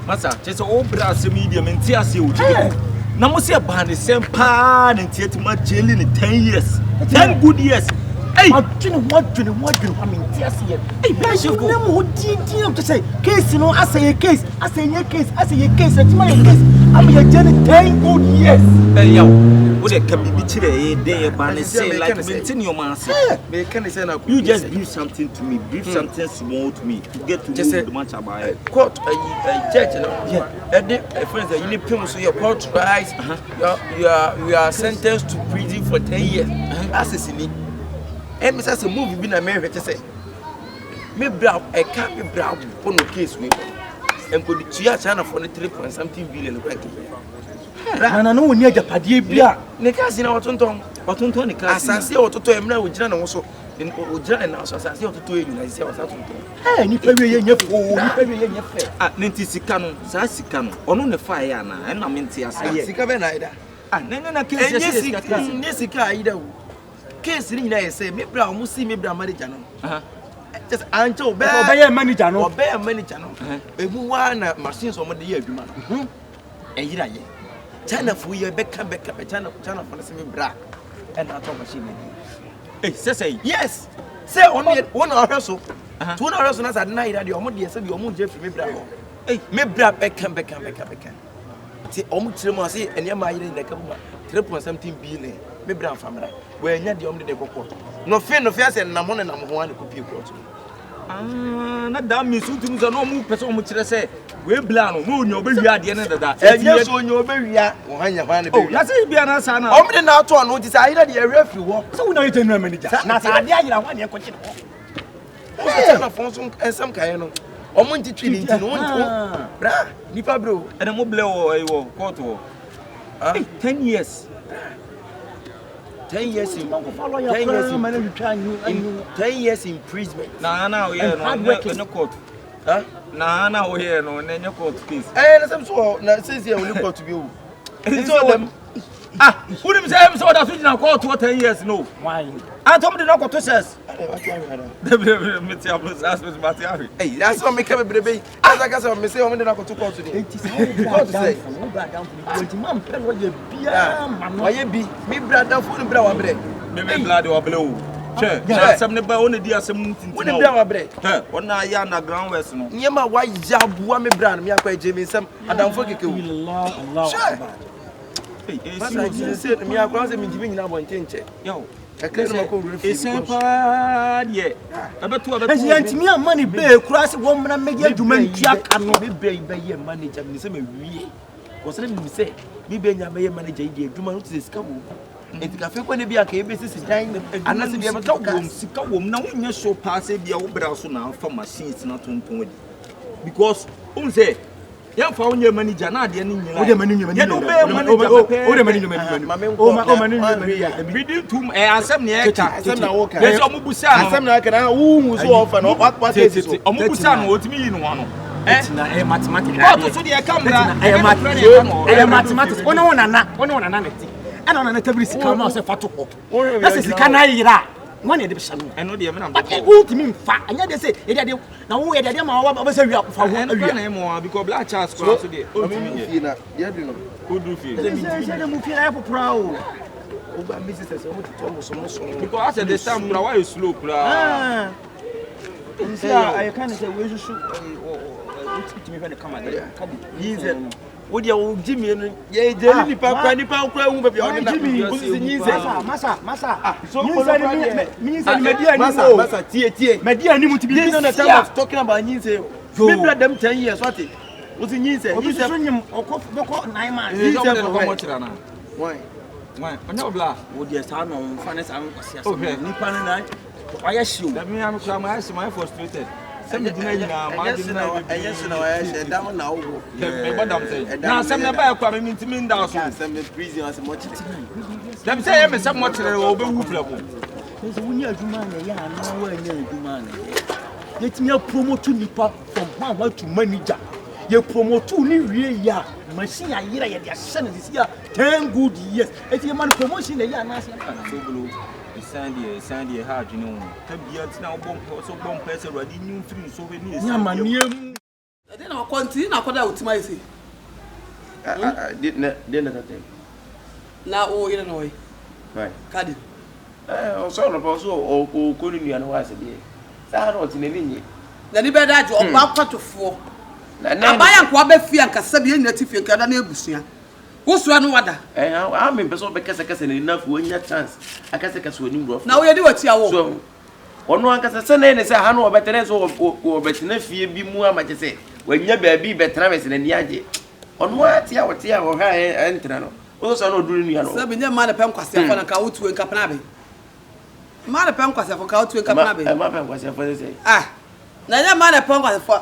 Masa, just all brass medium and tears you. Now, must say, ban the same pan and theatre my jail in 10 years. 10 good years. Hey, what do you I mean, tears here. Hey, Bishop, what did you say? Case, you know, I say a case, I say a case, it's my case. I'm a journey 10 good years. Hey, yo, what a can be today, day, ban and say, like, maintain your master. You just brief something to me, brief something small to me to get to know much about it. Quote a judge, a friend that you need people so your court rise, you are sentenced to prison for 10 years. Assassinate. And Mrs. Movie been America to say, me brow, I can't be brow on the case with and put the chia channel for the 3.something billion. And I know near the Padia, Nikas in our tonton, but on Tony Cass, I see what to tell him now with Jan also in Jan also, as I see what to do in I say, I was out to do. Hey, you pay me in your face. At Nintisicano, Sassicano, on the fire, and I'm in Tias. Sikabenida. And then I can't Jessica either. Case in there say, me brown, must see me brown manager. Just until bear manager or bear manager. A one machines on the year, man. And you China for your back a China for the same bra and not machine. Hey, say yes. Say only 1 hour so. 2 hours at night at your money, said your moon Jeffrey Brown. Hey, me bra back. See, almost see, and you're my in the company 3.something billion. Me brown family. Where you're the only day go court. No fear, no fear, and I'm one to copy court. Not damn me, so things are no more person which I say. We're blown, moon, your baby at the end of that. And yes, on your baby, oh, that's it, be an answer. Only now to know decided the refuge. So we know it in Germany. Not I want your question. And some kind of Omonti Trinity, bra, Nipa bro, and a mobile or 10 years. 10 years in 10 years imprisonment. Now here no court. Huh? Now here no court case. Eh, some so na says here we court to be. It's all them. Who them say so that we now court to 10 years no. Why? I told me the no says. Hey, that's what me come baby. As I guess me say o me dey to court today. Court say. Why be me brother for bra wa bre. Me blood wa blow. Che, some never only dia some thing. When bra wa bre. One na ya na ground west no. Nyema wa jabu me bra me akwa je me sam adamfo keke wo. Allah. Hey, say me akwa say me jibi nyina bo ntenche. Yo. It's a bad yet. About 2 hours. Me money bay cross woman make you man jack and no be manager. Me say me was let me say me be manager you do man to discover. And cafe when be a business is dying and as be able sika wom na won so pass e bia wo bra so na fa machines na tonton because won say ya fa won manager na ade ni nyina. Wo manager within 2 asem na eka asem na wo ka. Yes omubusa no asem na eka na wo so ofa no what is so omubusa no otimi yi no no. Na mathematics. What so dey camera mathematics. Ono na neti. Ana ona na tabiri sika ma se fato ko. Na se sika na yira. Mo na e de besa no. Eno de me na. But wo timi mfa. Anya de say e de na wo e de ma wa ba se wi fa ho awia. Na mo because black chance ko so de. O timi na. Ye do no. Who do feel? Se mu feel na popra o. O ba mi se se o to so. Because as the time pra why you slow pra. See I can say we should which me when the camera there. Yize. Wo dia wo Jimmy no ye jeli ni pa kwa hu be on na masa so Nyinze media ni masa tie media ni muti bi no na time talking about Nyinze me brother them 10 years what wo si Nyinze so nyim okofo 9 months Nyinze ko mo kira na why onye obla wo dia sa no mfa ne sa nkwase asa nipa ne na why show that me am kra my frustrated. Some did not I yes, no, I down now. Madam say, now some never coming to me down. Some prison as much. Let me say, I'm somewhat over level. There's only a human, nowhere near human. Let me promote to Nipa from one to manager. You promote to Niria, machine, I hear your son this year 10 good years. If you man promotion, a year, Sandy hard, you know. Now bomb person ready new free so we need. I don't know continue na koda utima isi. Did not thing. Na o ire no. Right. Kadi. So no so o ko ni anu wa se de. Sa na o ti na ni. Na ni be da jo oba kwatofo. Abaya kwa be fie ankasa bi enya ti fie kada na ebusua. Wo so anu wada. A me person be kasa na enough wo nya chance. Akasa kasa oni mro. Na wo ye di wati awo. So ono ankasa se na ne se ha no obetene so obetene fie bi mu amache se. Wanya ba bi betena me se na ni age. Ono ati a wote a wo ha entra no. Wo so na oduru ni ano. Se bi nya ma na pem kwase afo na ka wotu en kapna be. Ma na pem kwase afo ka wotu en kapna be. Ma pem kwase afo se. Na nya ma na pem kwase afo.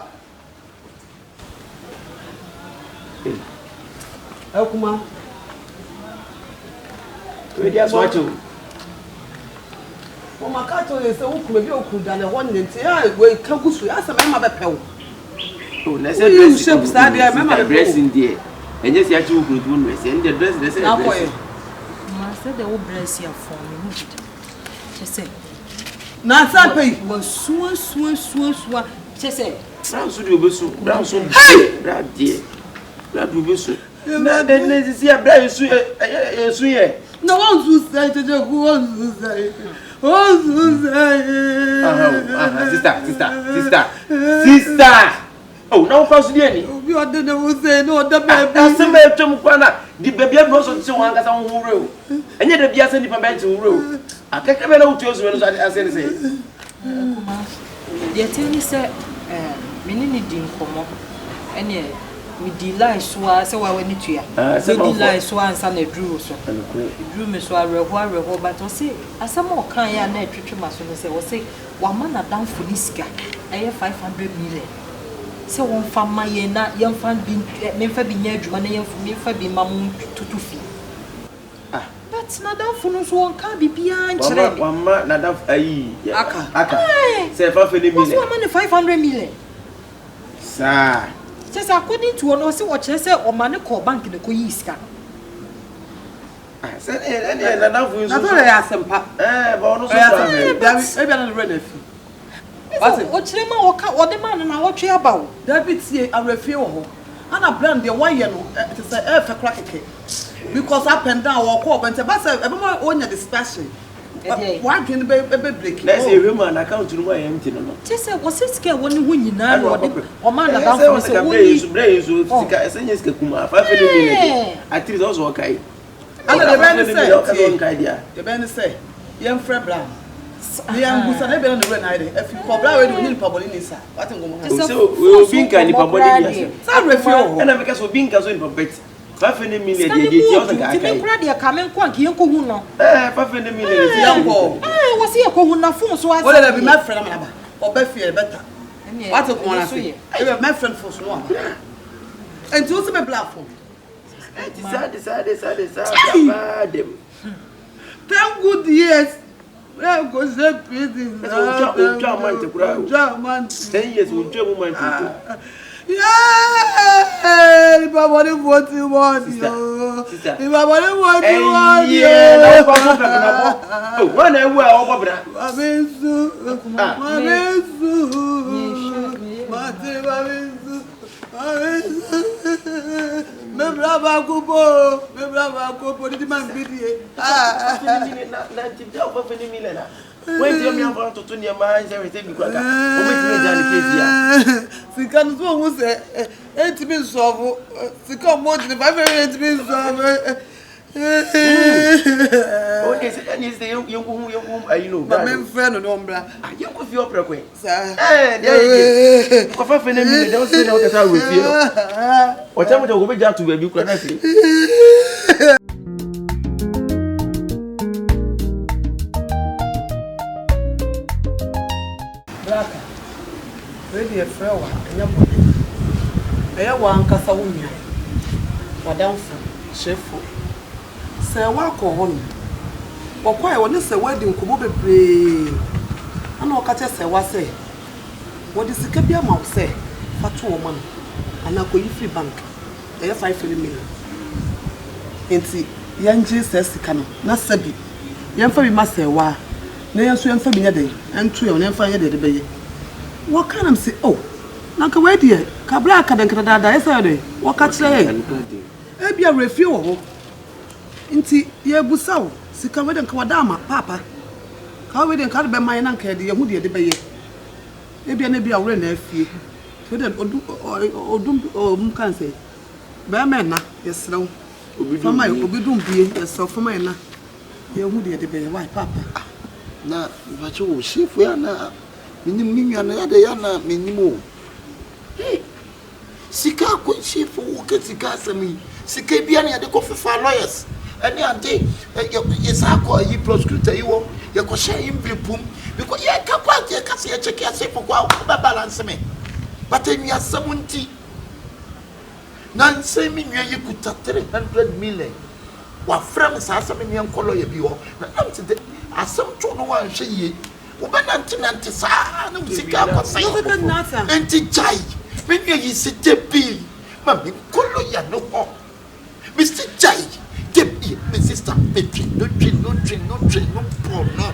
Kuma we dia so acho o makato le se ukuma bi okuda na ho nti we ka gusu asa me ma be pew o na se dressing there enye si acho ukuru tu no se and the dress the se ma se de o dress ya for me chese na sa pe wo suwa chese brown so de obesu brown so bra die bra du obesu na de ne si bra yesu ye no one zu say jeje ku one zu say sister oh now pass the any obi ode na wo say no oda baby asem etwem kwa na di baby no so ti wan kasa ho wure o enye da bia se nipa ba ti wure o akeke be na wo tuo so no so ase ne say kuma de tell say menini di nkomo ene we delay so say wa wani tua we delay so ansa na dru so dru me so areho but o say asem o kan ya na etwetwe maso no say o say wa ma na down for niska eye 500 million say won fa ma ye na ye fa bi me fa bi nya adwuma na ye fa bi ma mu tutufi but na down for no so won kan bibia nkyere wa ma na down ayi aka say fa fe million so ma na 500 million sa just according to one say what say o man call bank de ko yiska say na na fu na to ya sempa ba ono so ba e bia na re na fi o chire ma o ka o de man na wo twe aba o David tie arefie wo ho ana brand de one year no it is a fe crack keke because up and down wo call but ba say e be ma onya discussion why can be break let's say human account no way empty no just say was it scale woni hu nyina no o man na down for say woni so sika esenye sika kuma 5 million at least also okay ana the ben say yem free brand yem busa na be na no na ide if you cobra we do ni paboli ni sa what ngomo so we binka ni paboli ni sa refio ho na because we binka so ni pabeti 500 million de ti o ka kai ti de ka men ko anke yenko hu no 500 million ti Yonko wasi ye ko hu na fun so asa wole be my friend na ba oba fie better what go na say e be my friend for so no and to see me platform decide them 10 good years we go say prison man 10 years we do moment yeah baba ni 41 yo baba ni 41 yeah oh one e we o bobra babenzu mate babenzu me brava kubo di man bidie na ti da o fa ni milena when you me am to ni ma everything bi kwaka o me ti ja ni kezi ya sika no so hu se enti solve sika mo di 5 enti solve oh is the Yonko I know but me friend no mbra Yonko fi opera kwen sa there you go fa fe na mi dey say na o kasa we fi o tell me to go be ja to baby kura na fi Blaka ready a frewa enya body eya wa nkasa wo nua wadamfo Shifo se wa ko ho no wokwae woni se wedding kubo bebre ana okache se wa se wodi sika bia ma wo se fatu wo man ana ko yi free bank eya 5 million enti yanje se sika no na sabi yemfa bi ma se wa na yenso yemfa bi nya den entu ye na yemfa nya de beye what can am say oh Nanka we die kabla ka dankra dada esa de wo ka kire e bia refie wo ho nti ye busaw sika we danka wadama papa ka we danka be man nanka de ye hu de be ye e bia na bia wo na afie so den odum kan say be men na yesrew fama obidum bie yeso fama na ye hu de be ye why papa na bacho wo Shifo ya na minim minwa na ya de ya na minimo sika ko Shifo wo ke sika asami sika bia na ya de ko fefa lawyers ani ante yesa ko yi prosecutor yi wo ye ko share him blipum because ye ka kwa ye ka se check ya Shifo kwa ba balance me but en ya samunti nan se minwa yi kuta 300 million wa frame sa asami mi enkolo ye bi wo na am te asem to no wan hwe ye wo be nante saa na sika akwasai enti chai menua yi site bi ma me kolo ya no ho Mr. Chai debi me sister petri no por no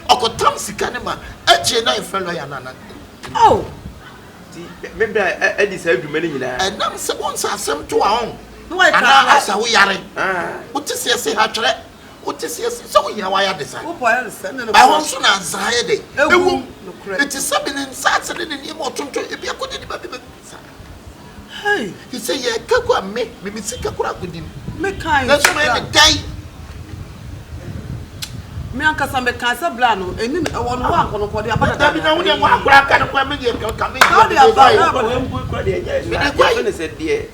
okotam sika ne ma eche na efelo ya nana oh maybe I decide to many nyina and nam se won sa asem to a on no why ana asa wo yare what is say ha twere what is so ya wa ya decide wo boy send no I want to na zaye de ewu it is something inside the name of tonto e bia ko de ba be hey he say ye kakwa me sika kura kudim me kai let's me die me ankasa me kansa bla no eni won wo ankono ko de abada da bi na wo de mo akura ka no kwa me de ka me how they about ko mpu ko de nya ya ne se de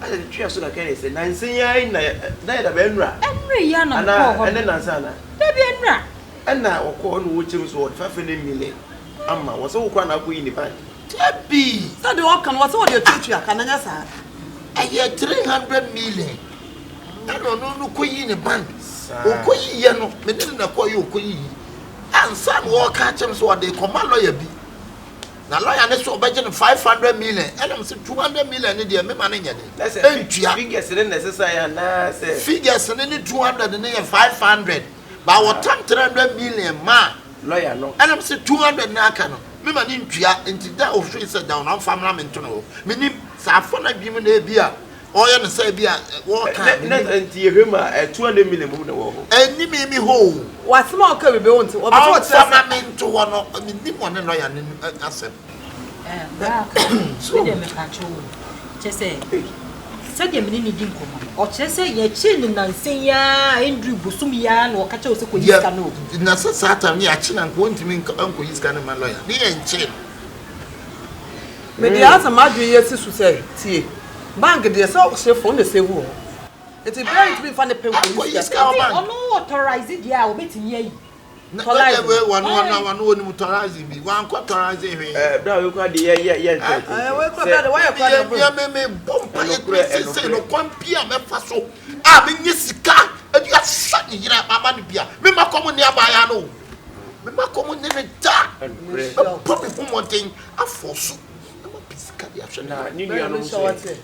ala de twa so na kan se nansen ya na da ba enura Every year na ko ho. ene nansen na Da bi enra. ena wo no wo chim so wo fa fe ne mile amma wo so wo kwa na ko yi ni bank tabi so de wo kan wo so de tutu aka na nya sa aye 300 million no ko yi ni bank o ko yi ye no me ne na ko yi o ko yi ansa wo ka chem so de koma lawyer bi na lawyer ne so obeje 500 million and say 200 million ne de me ma ne nya de entua figures ne necessary na say figures ne 200 ne 500 ba wo tam 300 million ma lawyer no and I'm say 200 na aka no me ma ne ntua enti da o free set down am family me to no me ni sa afo na bi mu na bia oye ne say bia wo ka net enti ehema 200 million mu na wo ho eni me ho wasema o ka bebe won ti o be am to family me to wo no me ni mo ne lawyer ne asem Bra. So de me ka cho. Che say. Se de me ni di nkomo. O che say ye chi ni nansen ya Andrew busum ya na o ka che o se ko yiska no. na sa time ya chi na nko ntimi nko yiska ne ma lawyer ni ye nche me de asa ma dwe ye sisu say tie bank de so Shifo na save wo it is very to be fan the pen Anko ko yiska o bank Ono authorize it ya o betimi yi. na we wanu ni mutorize bi wan ko torize he bra we kwa de ye we ko da de why you call ya me bomba ye say no kwmpia me fa so a me nye sika e dia sa ni yira mama ni bia me ma komo ni abaya no me ma komo ni ne da pop me from mountain afosu me ma pisika dia hwe na ni nua no so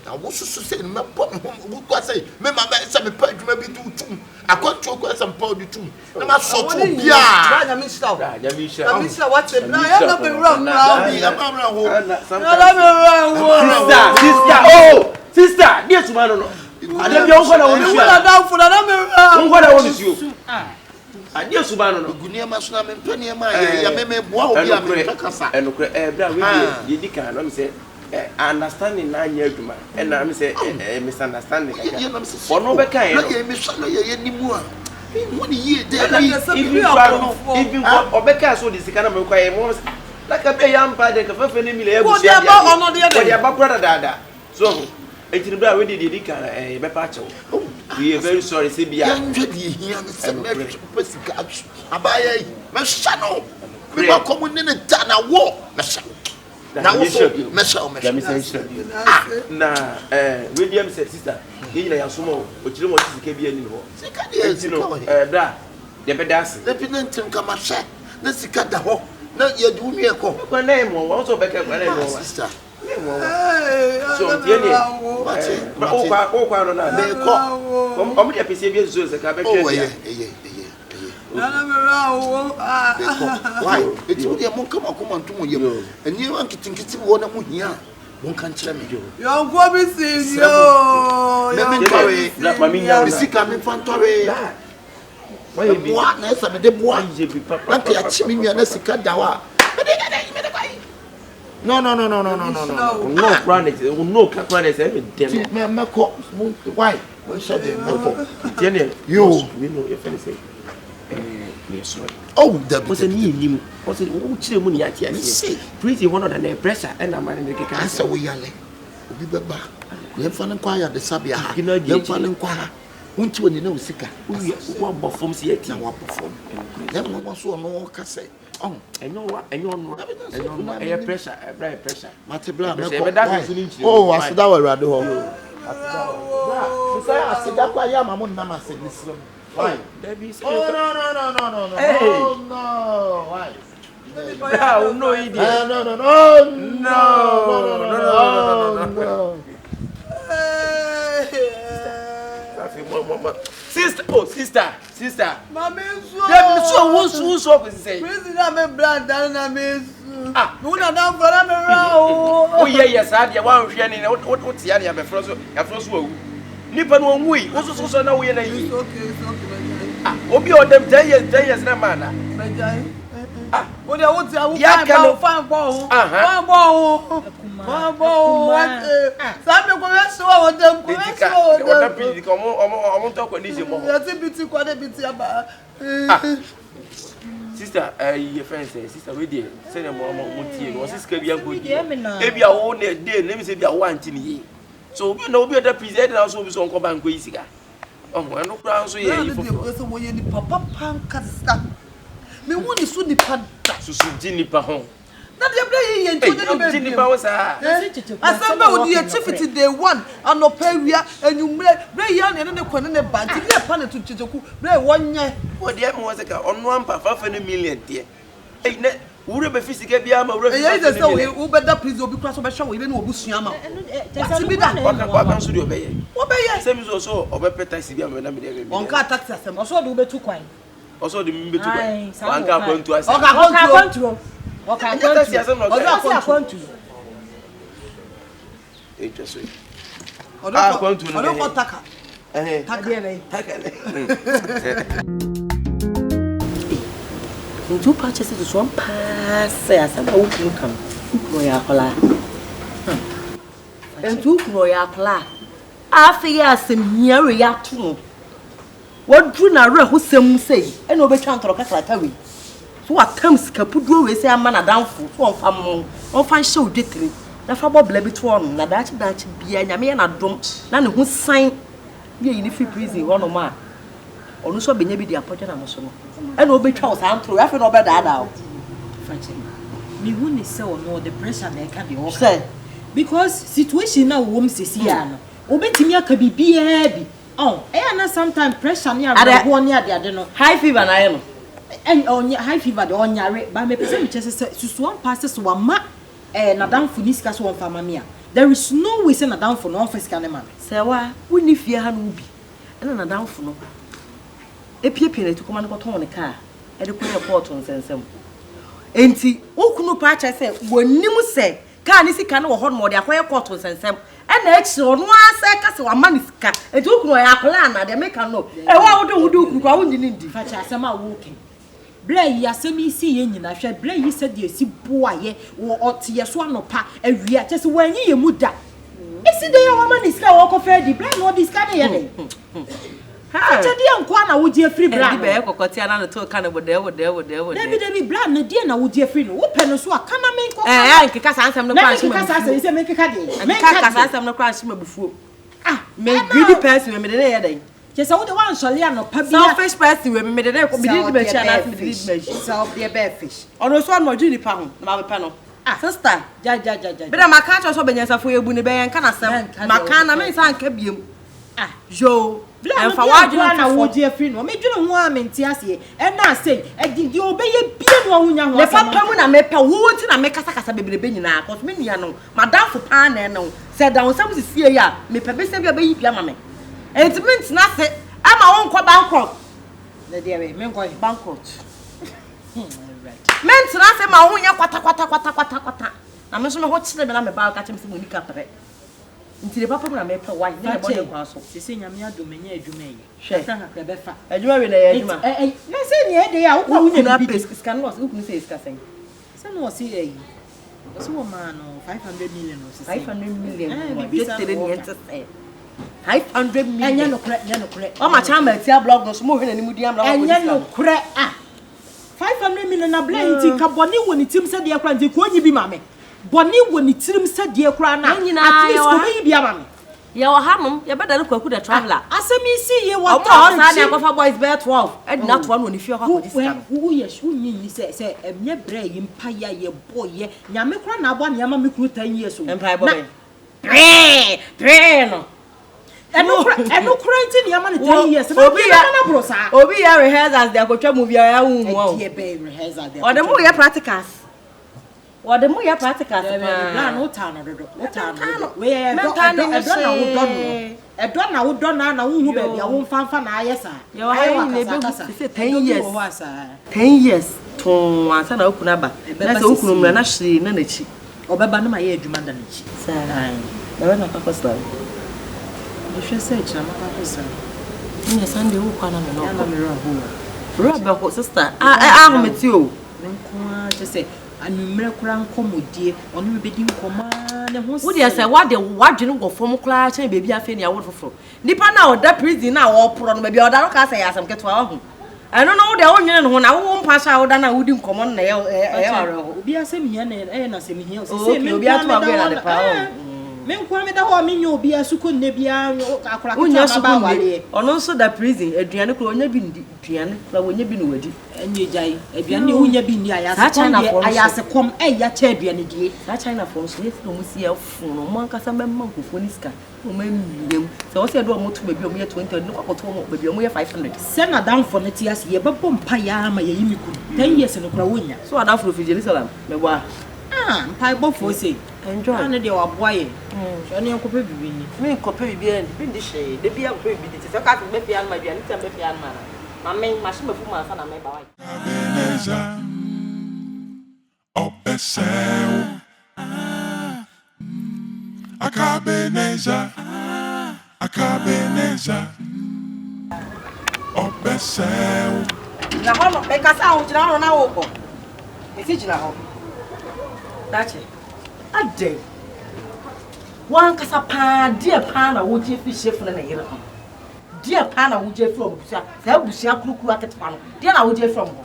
na wo susu say me pop me kwa say me ma be say me pa adwuma bi tu tum akwantu ko say me pa du tum na ma so to bia ba nya mi stop bra ya mi sha na mi sha what na ya na be wrong now ya ma mra ho sister dia tuma no ade bi onko na wonu na down for na me onko na wonu sio ade suba no gunia ma so na me mpani ma ya me boa obi a me kasa enokre bra we di kan no me say understanding na anya aduma na me say misunderstanding kaka ono be kan no ye me so no ye ni mu a won ye de even obeka so di sika na me kwa ye mo like be yampa de ka fa ne mi le ebu sia dia ono de ya ba brother dada so enti bra we di kan e be pa chewo we are very sorry say bia ya ndwe di hia me se me pesika abaya yi me sha no me ba komu ne da na wo me sha na wo so me sha na we dem say sister ye na ya so mo o kire mo sika bia ni ho sika de no bra de be das de pinentim kama sha na sika da ho na ye du mi e ko kwa na mo wo so be ka kwa na mo sister so tie ni o kwa no na me ko o mo de pese bi so se ka be hwe dia Why? It's only a monk come on to you. And you want to think it's one of you. One can't tell me. Yonko be see yo. Me see coming from Torre. Why you be what? Next time the boy you be papa. Like you chiming me and sika dawa. No. No, run it. No, can't run it. Why? You know if anything. Oh, the person you was it money at you see pretty one of the pressure and I'm in the cancer we are be back. We have fun and quiet the Sabia, you know, you fun and quiet. Won't you know Sika? We want performs yet now perform. Then one was so no cassette. Oh, I know what I know air pressure, air pressure. Matibla, oh, I said that was rather home. I said that why I'm on Nama said this. Why? Oh no. Hey. Oh no. Why? No idiot. No. Sister. Mama so. Who's up is say. President me brand down na me. Ah, we na down for am round. Oh yes, I dey wan hwe ni what ya dey am fro so awu. Nipa no nwui, wo so na wo ye na yi. Okay. Ah, obi o dem 10 years na man na. Ah, what they want to fan ball. Fan ball. Sabe ko we so o dem ko we so o dem. O dem bi ko o talk on this mo. Ya ti biti kwa de biti aba. Sister, your friend say sister we dey say dem mo tie no sister bi an go di. E bia wo na dey na me say bia wo anti ni. So obi na obi other president na so obi so nko ban ko yi sika. Omo eno kura so ye yi fofo. So wo ye ni papa pankasa. Me woni so ni pada. Susu di nipa ho. Na de bre ye nto de be. Di nipa wo sa. Asamba wo di activity day 1 anopa wia enyumre bre ye na ne kwane ne ba ti ne pa ne to Kyekyeku bre wonye. Wo de am wo se ka ono ampa 5 million de. Eh ne wure be fisika bia ma wure. Eh ye say wo be da prison obi kura so be hwe wo be na obusua ma. Ti bi da. Waka so de obeye. Wo be ye. Say mi so obe taxi bia ma na me de be. Onka taxi asem. Oso de wo be tu kwan. Also the mbe to buy. Wanka kontu ase. Oka kontu. Taxi ase no. Oka kontu. Interesting. Oka kontu no. Oka taka. Taka. Ntu purchase this one pass ase ma wo kam. Kuro ya kola. Ntu kuro ya kola. Afi ya asem hiare ya to. What drew na re ho sem say e no betwa ntoro kakata we so atam skapuduo we say ama na danfo so on fa hye odetire na fa bobla bi to on na daachi bia nyame na dom na ne ho san bi yi ni free prison ho no ma onu so benya bi di apodja na mo so no e no betwa o san ntoro afi no obeda o fache me hu ni say no the pressure na e ka be o say because situation na wo msesi ya no obetimi aka bibia bi. Oh, na sometimes pressure near go near the ade no. High fever na no. On high fever the onyare, but me pese me chese susu one passes wa ma na down for this case one famamia. There is no way say na down for no office can man. Say wa woni fie ha no bi. Na down for no. Epie na to come na ko ton ne car. E de ko report on sensem. Enti okunu pa cha say wonim say car ni sika na wo ho no de akoye court on sensem. Na echi onu ase ka se wa manisika eji okunu ya plan na de make no e wa wodo okunu kwa wonyi ni ndi facha asema woke blay yi asema isi ye nyina hwe blay yi se de esi boaye wo otiye so anopa awia chese wanyi ye muda isi de ya wa manisika wo ko fe di blay no diska de ye de ha cha de anko na wo je free brand be kokoti ana no to kana bode David brand na de na wo je free no wo pe no so aka na men ko nkeka sansam no kwa shi nkeka sansam ise men keka de nkeka sansam no kwa shi mabufuo me greedy person me de ye den chese wo de wan sole anopa bia selfish person we me de ko bi di be cha na me di be self be bear fish ono so no ju ni pa ho na ma pe no sister ja be da maka cho so benyasafo yebu ni be yan kana sem maka na me san ka biem jo Enfa wadwuna na wo die free no me dwene ho a menti ase e na say e di obeye bie no hunya ho le papa mu na mepa wo ti na mekasa kasa bebrebe nyina cause me nua no madamfo pa na no say down some sie ya me pebe se bia be yi bia ma me entimenti na se ama won kwa bankrupt The dear men going bankrupt. Men say my own kwata. Na me so me ho kire me na me ba ka chem se monika pere. Nti the papa na me pe why na body kwa so. Sisi nyame adomenya adwuma yi. Hwe. Franka befa. Adwuma we na ya adwuma. Na say ne de ya wo ku na pay scan loss ku say scan sen. Say no see yi. So man no 500 million no say. 500 million. Bi Just tell me enter say. 500 million. Enya no kure. O ma cha ma tia blog no so mo hwe na ni mu diam na wo. Enya no kure 500 million na blend ti ka boni woni tim se de kura nti ko nyi bi ma me. Boni woni tirim se de kura na. At least ko bi bi ama me. Ya wa hanum ya beda no kwaku the traveler. Asemi si ye what on sa na kofa boys be 12. E na to no ni fie kwa this time. Who yes who nyi se emye bra yi mpa ya ye boy ye. Nyame kura na abo na ya ma me kru 10 years o. Empire boy. Tre no. Eno kura nti na ya ma 10 years. Obi ya rehearsals they akotwa movie ya hu ho. E be rehearsals there. O de mo ya practicals. Plan no town do. We Edo na wo don na wo hu ba bia wo mfanfa na ayesa. Ya wa ni be say 10 years. 10 years ton ansa na okuna ba. Na say okunu mra na hye na nachi. Obeba no ma ye adwuma da nachi. Sai. Na we na papa star. You should say chama papa star. Ni Sunday wo kwa na me no. Ya na me raho. Roba ko sister. Ho meti o. Nko just say anumre kura nkomodie onu me bedi nkoma ne ho wo dia say wadwene go fom kura cha bebi afa ni awo foforo nipa na oda prison na wo pro no bebi oda no ka say asem ketwa ho eno no wo dia wonwene no ho na wo mpa sha wo da na wodi nkomo no na ye obi asem hia na na asem hia o say me obi atu agwe na de pa me nkwa me da ho me nya obi asuko nne bia akora ketwa ba wale ono nso da prison aduane kura onya bi duane kura wonya bi no wadi enye jai aduane wonya bi ni ayase kom ya cha aduane die na China for so yesu no si afu no mo ankasa memma nkofo ni sika o ma mmiem se wo se do mo to bebi o mo ye 20 no kwakoto mo bebi o mo ye 500 se na dan for neti ase ye bebo mpa ya ma ye yimiku 10 years no kura wonya so ada for Jerusalem me boa mpa bofo se enjoy ane de waboa ye so ne enkope bibi ni me enkope bibi en bi ndi hye de bia enkope bibi ti se ka be bia ma bia ni tem be bia ma na me machine mafu ma fa na me ba wa Akabenezer Obesew Akabenezer Obesew na ho no be kasa ho jina ho na wo ko e si jina ho dache ade wan kasa pa dia pa na wo je fi chef na yere ho dia pa na wo je from busia sa busia kurukuru aketepa no dia na wo je from ho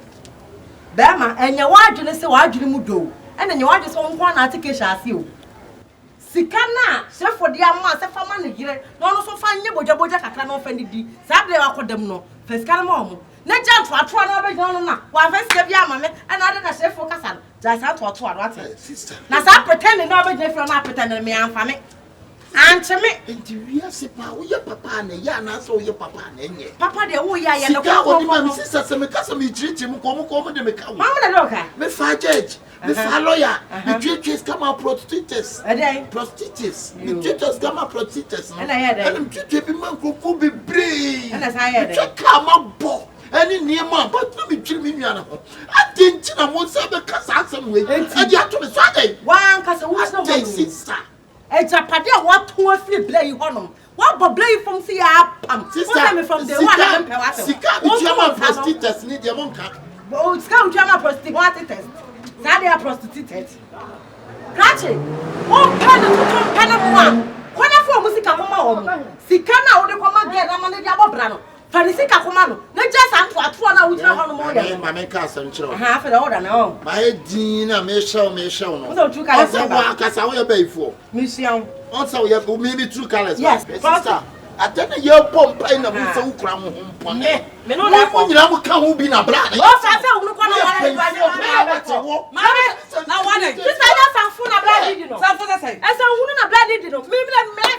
ba ma enya wadwene se wadwene mu do ena enya wadwene se won kwa na atikesha ase o sika na chef dia ma se fama na yere no no so fa nye boja kakra no fa ni di sa de akodam no fa sika na mo na janto atwa na be gano na wa fa sika bia ma me ena ade na chef kasa ja sa to no ate sister na sa pretend na be gna na pretend me amfa me anche me enti wi ase pa wo ye papa na ya na so ye papa na enye papa de wo ya na ko ko sister se me kasa me chirichi mu ko de me ka wo mama na do ka me fa judge me fa lawyer me chirichi come out prostitutes ade prostitutes me chirichi come out prostitutes na ya de me chirichi bi man ko be brave na sa ya de ka ma bo any niema but no me twiri me nua na ho atinti na mo se be kasa asem we ade ato me so ade wan kasa wo na wo sister ejapade a wato afiri blay honom wa bo blay from see apam sister me from the one na pe wa sika bi chama prostitutes ni de monka o sika u chama prostitutes sa de prostitutes kache o pana mo kona fo musika mo ma wo sika na wo de ko ma ge na ma ne dia bobra no farisika koma no na just ato na wo jina honom o ya ma me ka asem chiro ha fa da order na o ma e din na me show no o so true colors wa kasa wo ye baifo mission on so ye go me true colors yes sister atene ye pompa na mo se wo kura mo mpone me no la ko nyina mo ka ho bi na bra o fa fa wo ko na wa na wane sister ya fa fu na bra di no sa fu sa sai esa hu na bra di no me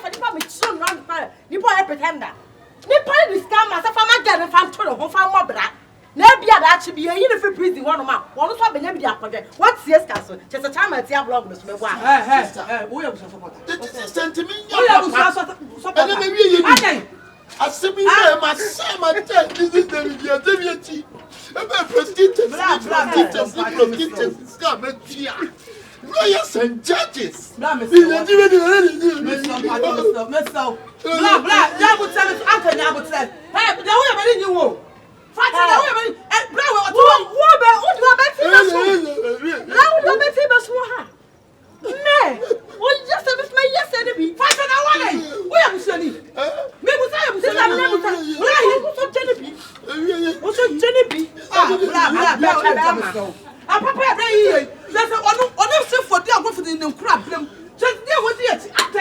fa di pa me chiso no pa ni po e pretender ni pa di scam ma sa fa ma ga fa to no fa mo bra na bia da chi bia yi ne fi prison one ma wonu so benya bia akode what CS caso chese chama tia blog no so me bua wo ya buso support sentiment wo ya buso support ene me wie yi Asemi na ma sama te this is the Deviati. Ebe prostitutes, scam and tia. Lawyers and judges. Blah, blah, blah. Jabu tell us, Uncle Jabu tell. Hey, the way I'm in you. Fight the way I'm in.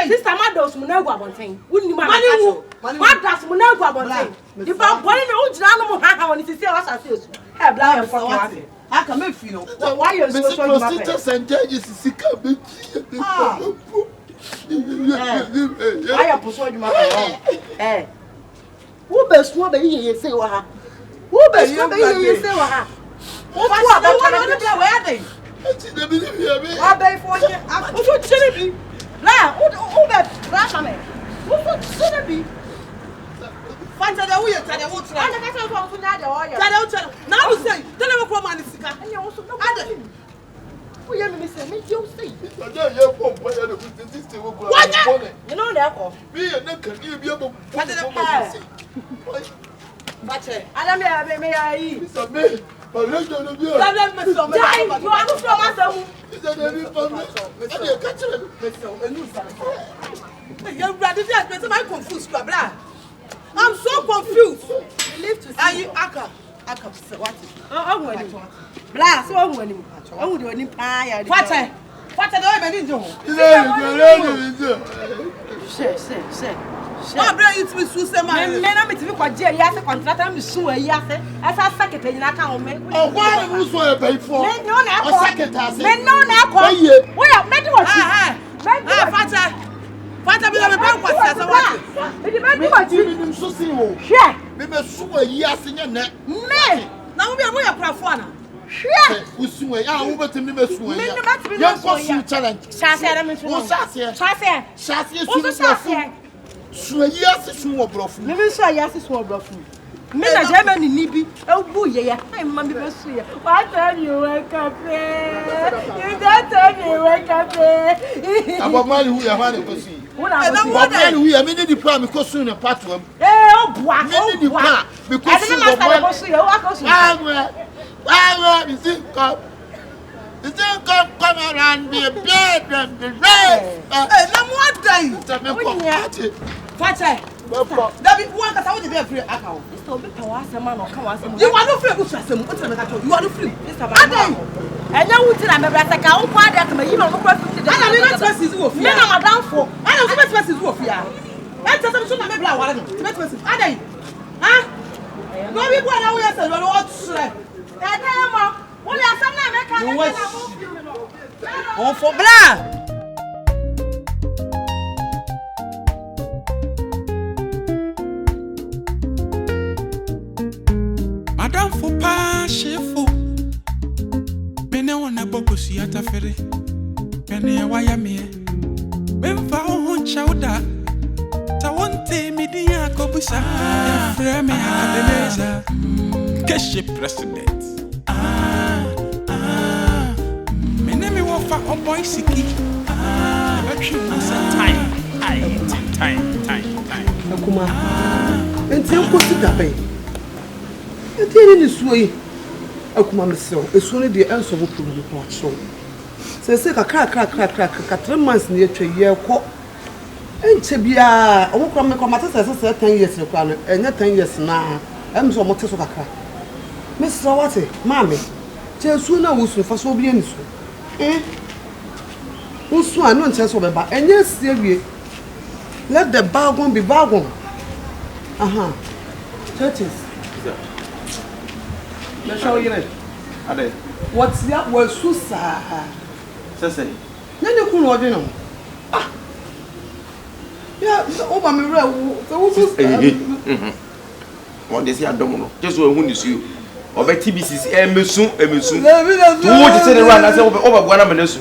Sister Mados Munago Abontain. Wouldn't you Madas Munago Abontain? If I'm born in the old Janamo, how when it's us as you have blind for what? I can make you know. Why you're so prostitutes and judges sick up. I am persuaded my eh. Who best what you say what? Who best what you say what? What about the I pay for you. I'm going to now, who bet? Rasame. Who should be? Find the way I won't try. Now you say, tell them what man is. And you also know. We are missing me, you see. What? You know that. Me and Nick can be able to put it on But I don't know, may I eat. it's a man. But let's go to you. I'm so confused. Are you Aka? What? Blast, one winning. I would only pie. What do I do? Say. My brain is with Susan. Men are meant to be quite yes, a contract. I'm sure, yes, as I second in account. Oh, why was I pay for? Men know now. Second, men know now. We are men what? Fata bila mepanga kwa sasa watu. Mimi ni msosi wo. Hwe. Mimi suwa yasi nya na. Me. Na mbi amu ya krafona. Hwe. Usuwe ya wo betim ni mesuwe ya. Mimi batimi no so ya. Challenge. Shase na mtu. Wo shase. Shase su. Suwa yasi suwa brofu. Mimi suwa yasi suwa brofu. Me na jema ni nibi ebu ye ya ai mama be so ya what time you wake up you don't tell me wake up abamali hu ya hwane ko si abamali hu ya me ni dipa me ko so na part wam obua me ni dipa me ko so agwa you see come around be a bed and the rest na mo adai ta me ko Fata David one ka sawo de be free aka o so be pa wa asema na ka wa asema you are no free go asem o tell me ka to you are no free adai enya wuti na me brata ka wo kwa de ka me yi no kwa 50 days ana me not space wo me na madam fo ana so space wo fia e tell me so na me bla wala no space adai ha no be bo na wo yesa lo wo tsre adai mo wo le asem na me ka na mo on fo bla Madam for pa Shifo. Bene wana boko siata fere. Bene waya me. Memfa ho chauda. Ta wonte midia kobusa. Frame Akabenezer. Keshe president. Menemi wofa on boy siki. Time. Akuma. Enti ko si dabe. Enti ni suoyi. Akuma meso. Esuo ne de enso bo problem ko acho. Se ka 3 months ne atwa ye ko. Enche bia, omukwa me ko matese se 10 years ne kwa no. Enya 10 years na. Em so mo teso kakra. Meso wate, mame. Che suo na wusu fa so bia ni so. Usu anu nche so beba. Enya sie wie. Let the bargain be bargain. Churches. Me show you it. Ade. What's that? Was Susa. Sese. Nani kun odi no. Yeah, over me re. So Susa. What dey say adom no. Just so ehun nisu. Obe TBCC emesu. To wo dey say the run na say over bua na menesu.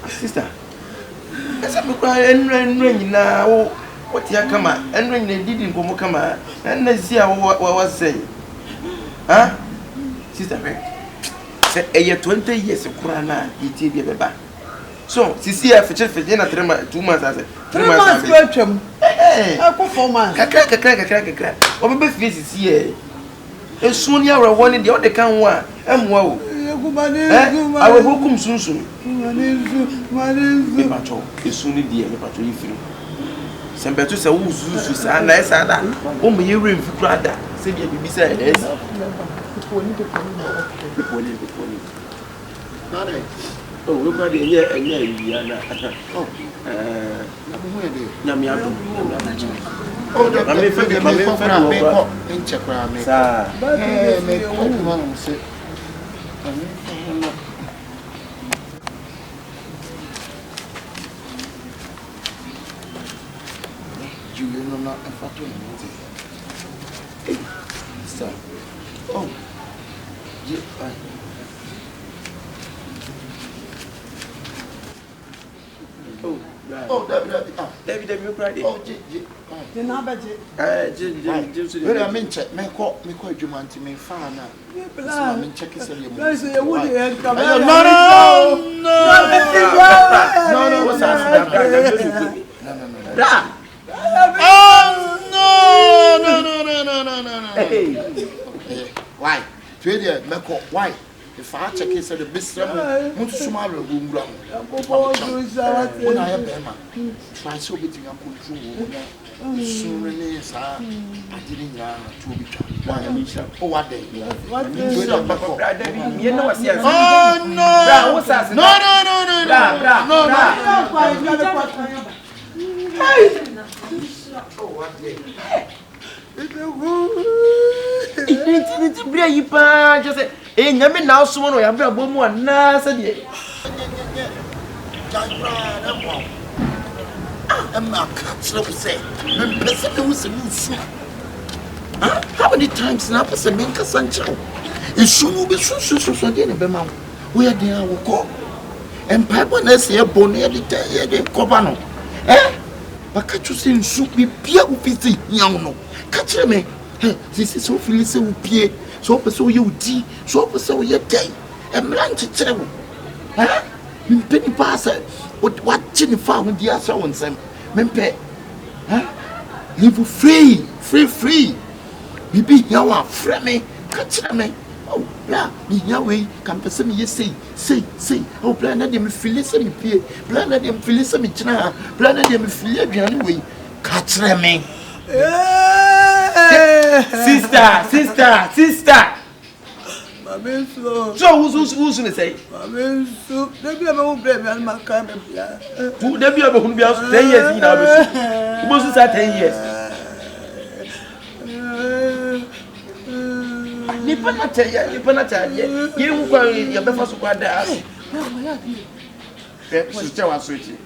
Sister. Esa me kwa enra nyina wo What ya come and when they didn't go come and they see what was saying. Huh? Sister, say a year 20 years of Kurana, it be back. So, see, I fetched for dinner 2 months. I said, 3 months. Hey, 4 months. A crack. What my face is here. And soon you are one in the other can one. And wow. I will welcome soon. It's soon in the end, but you feel. Some better say, who's and nice and that. Oh, my ear in brother. Say, you be said, yes. Oh, look at the year and year. Oh, Yamiato. Oh, the David, you cried. Oh, The number just well, I mean, check, me call you want to me fan. Check it. Why? Why? If I check it, the best tomorrow room ground. When I have Emma, try so between a control. Soon, I didn't know to become. Why, Misha? Oh, what day? What you know, what's yes? Oh, no, what's that? No, what day? It's brave, just say, hey, Yamin now, someone will have a bomb one. Nasa, how many times now was a minka sancho? It should be so again, Bema. Where they are will go. And Papa Nessia Bonee, the Cobano. Eh? But catch you seeing soup be Pia Pizzi, young. Catch me. This is so Phyllis will pay. So so you tea, so you day. And lunch it. Eh? Penny passer. What chin found the other one, Sam? Mempe. Huh? Live free. Bibi yawa frame. Catch me. Oh, yeah, me Yahweh can person me say. Oh, plan that them Phyllis me pay. Plan that them Phyllis me china. Plan that them Phyllis anyway. Catch me. Sister. So who's gonna say? Maybe I'm a baby and my camera. Who there be able to be 10 years in our who's 10 years? You your breakfast squad there. Sister was switching.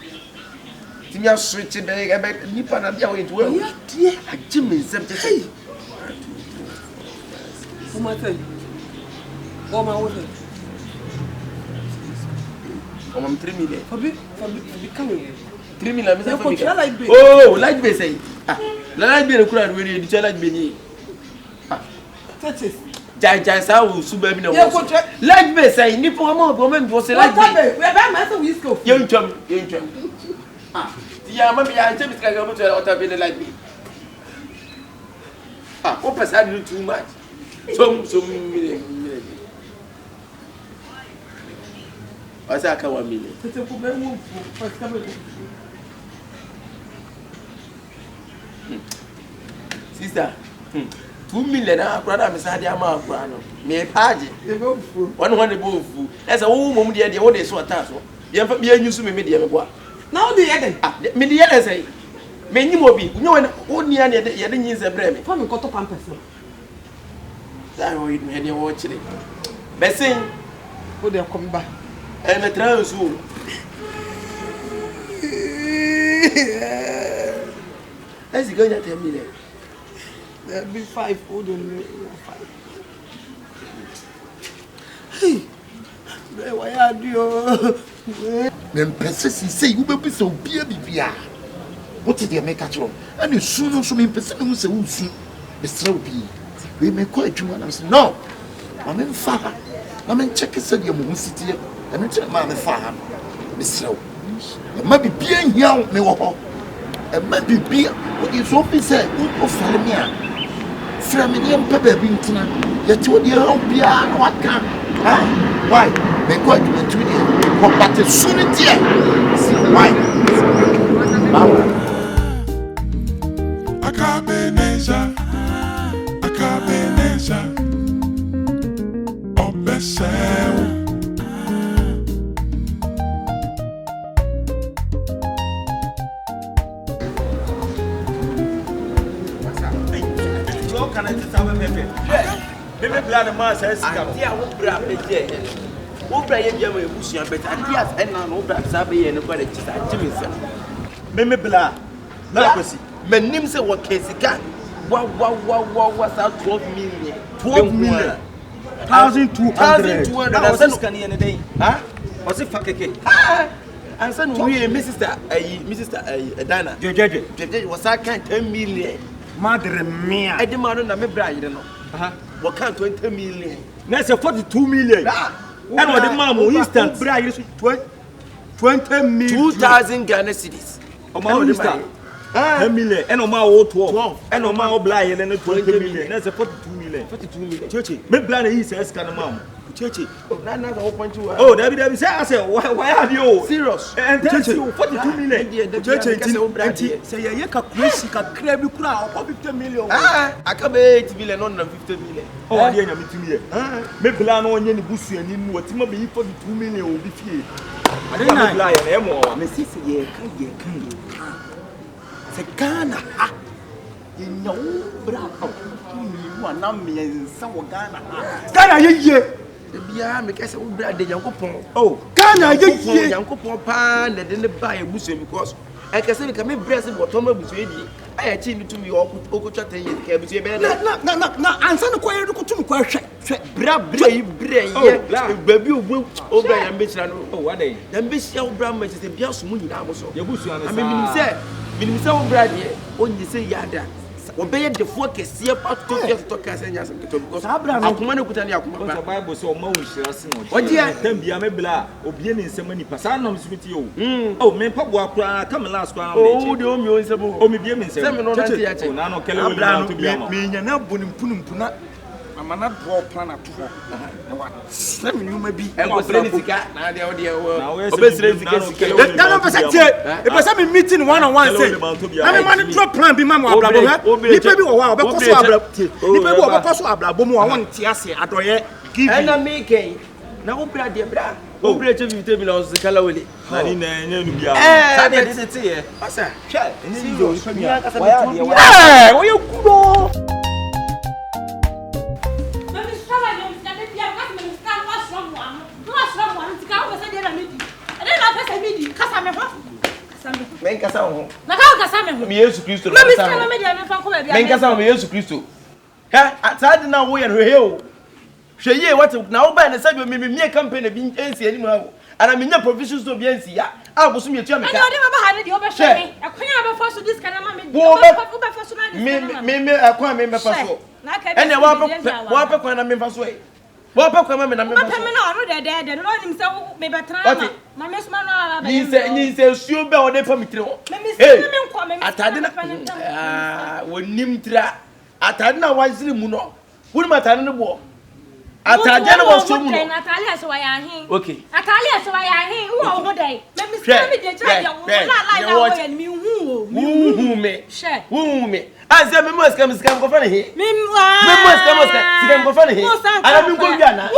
You are switching the Nippon and Yahweh. Well, dear, Jimmy said, hey, who might say? Oh, my water. Oh, I'm 3 million. For becoming 3 million. Oh, like they say. Like be a crowd when you like Benny. That's it. Giants are super. Like they say, Nippon woman was a like that. Young chum. Yeah, maybe I just can't go to a like me. What has I do too much? Some I say I can't 1 million. Sister, 2 million. Brother, Miss Adia Mark, me party. 100 food. That's a woman, dear, the old is what task. You have be a new medium. Now the other, me the other say, many more be. No one only any other years a brave. From a cotton pampers. I will eat me any watching it. Bessing, would they come back? And a trans room. That's going to tell me that. There'll be 5 food and 5. Hey, why are you? Then persist say you will be so baby. What did you make at all? And you soon also mean person say who see the therapy. We may quite you and I say, no, I'm in far. I'm in check said your moon city and it's a man farm. Miss Row. It might be being young, no. It might be beer. What is what we said, who follow me. Framinian Pepper Bintina, yet what you don't be what can. Why? May quite went to you, but as soon as you see why. Akabenezer, Akabenezer, Obesel. Can I just have a baby? Baby, blood and mass has come. Yeah, who brought me here? Who brought you here? But I guess and now no black Sabi and nobody just at Jimmyson. Baby, blood. Blackosy. My name said what case it got. Wow, what's out 12 million? 12 million. 1,200. 1,200. I was in Scania in a day. Huh? Was it fuck again? And son, we Mrs. Dana. Judge was I can't 10 million. Madre mia. I demand on me bride, you know. What can't 20 million? That's a 42 million. And what the man will instant. 20 million. 2,000 Ghana cedis. Oh, my instant. 10 million. And on my old 12. And on my old blind and 20 million. That's a 42 million. 42 million. Churchy. Me blind is a scan of mom. Churchy. Oh, that's a whole point to. Oh, David say, I said, why are you serious? And 42 million. Churchy. Say, you can crazy, can crab you crowd, 50 million. I come 8 million, not 50 million. Oh, I didn't meet me. Maybe plan on any bush and in what Timothy be 42 million will be few. I didn't lie on them or Mrs. Ye can't. Say, Ghana. You know, bravo. You are not me and some Ghana. Ghana, ye. Yeah, because we brought the Yonko. Oh, Ghana, ye. Yonko pan and then buy a bush because I can say, come in Brazil, what Thomas was ready. I achieved to me all Okocha 10 years. No, answer the question to question. Baby, will over ambition. Oh, what day? The ambition Brown is the Bios Moon. I mean, Minister Brady, when you say Yada. Obey the focus here part to talk as and because Abraham could tell you Bible so most. What dear, then be a mebla, obeying in so many passanums with you. Oh, men Papa, come last one. Oh, the only oh, maybe a seminar. Nano Kelly to be a mean and now Punum Puna. I'm not draw plan at all. Slim, you may be a it was a meeting one on one. I'm a man drop plan be mamma. And I'm making now, dear bra. Oh, great to be tables the color with it. I didn't where you go? Men casam. Na casam me Jesus Cristo. Na me fala me dia me fa ko ba bia. Men casam me Jesus Cristo. Ha, atade na wo ye no he o. Hweye what na wo ba na say me campaign bi ensi ani mu ha. Ana me nya provisions to bi ensi ya. A bo so me tua me ka. Ana odi baba ha ne dia obehwe me. Akwanya ba fa so this kana ma me. Wo ba fa so na this. Me akwa me fa so. Na ka bi. Ene wa pa kwa na me fa so e. What about coming and I'm not dead? No, himself may be trying. My miss Mana, he says, you bear the permit. Atadina, when Nimtra, Atadina was the Muno. Wouldn't matter in the war. Atadina was so good. Natalia, so I am here. Okay. Natalia, so I am here. Who are they? Let me tell me the child. Who me? Who me? As the members come for here. Members come for here. I don't go Yana.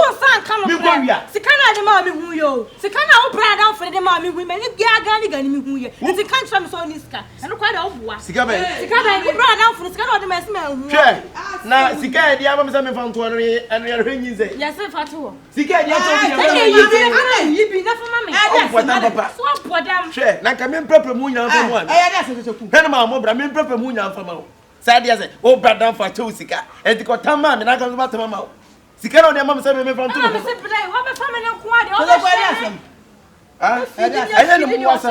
Come Sikana, the mommy who you. Sikana, brand out for the mommy women. If you are going to who you. It's a country from Soniska. And look at all. Sikana, brand out for the Sikana, the mess man. Now, Sika, the album is from 200 and we are ringing. Yes, for two. Sika, you be enough for mammy. Swap for them. Share. Now, come in proper moon for one. Panama, Mobra, proper moon for one. Sadia said, oh, brought down for 2 Sika. And the Cotama, and I come about to Mamma. Sika on their mom said, me from 2. What a family of quad. I don't know what's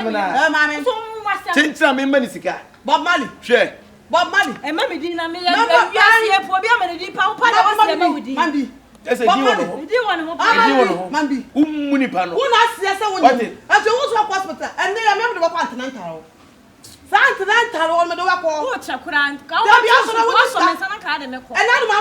Tintra me mani sika. Bob Marley. Hwe. Bob Marley. E ma me din na me ya wiase po bia me di pa pa na wase ma wudi. Mambi. Ese di wono. Di wono mo pa. Mambi. Muni pa no. Una asia se woni. Ati wo so hospital. Enne ya me do ko antenatal. Antenatal wo me do ko. Wo chakura ka wo. Da bia so na wo so me sana ka de me ko. Enne do ma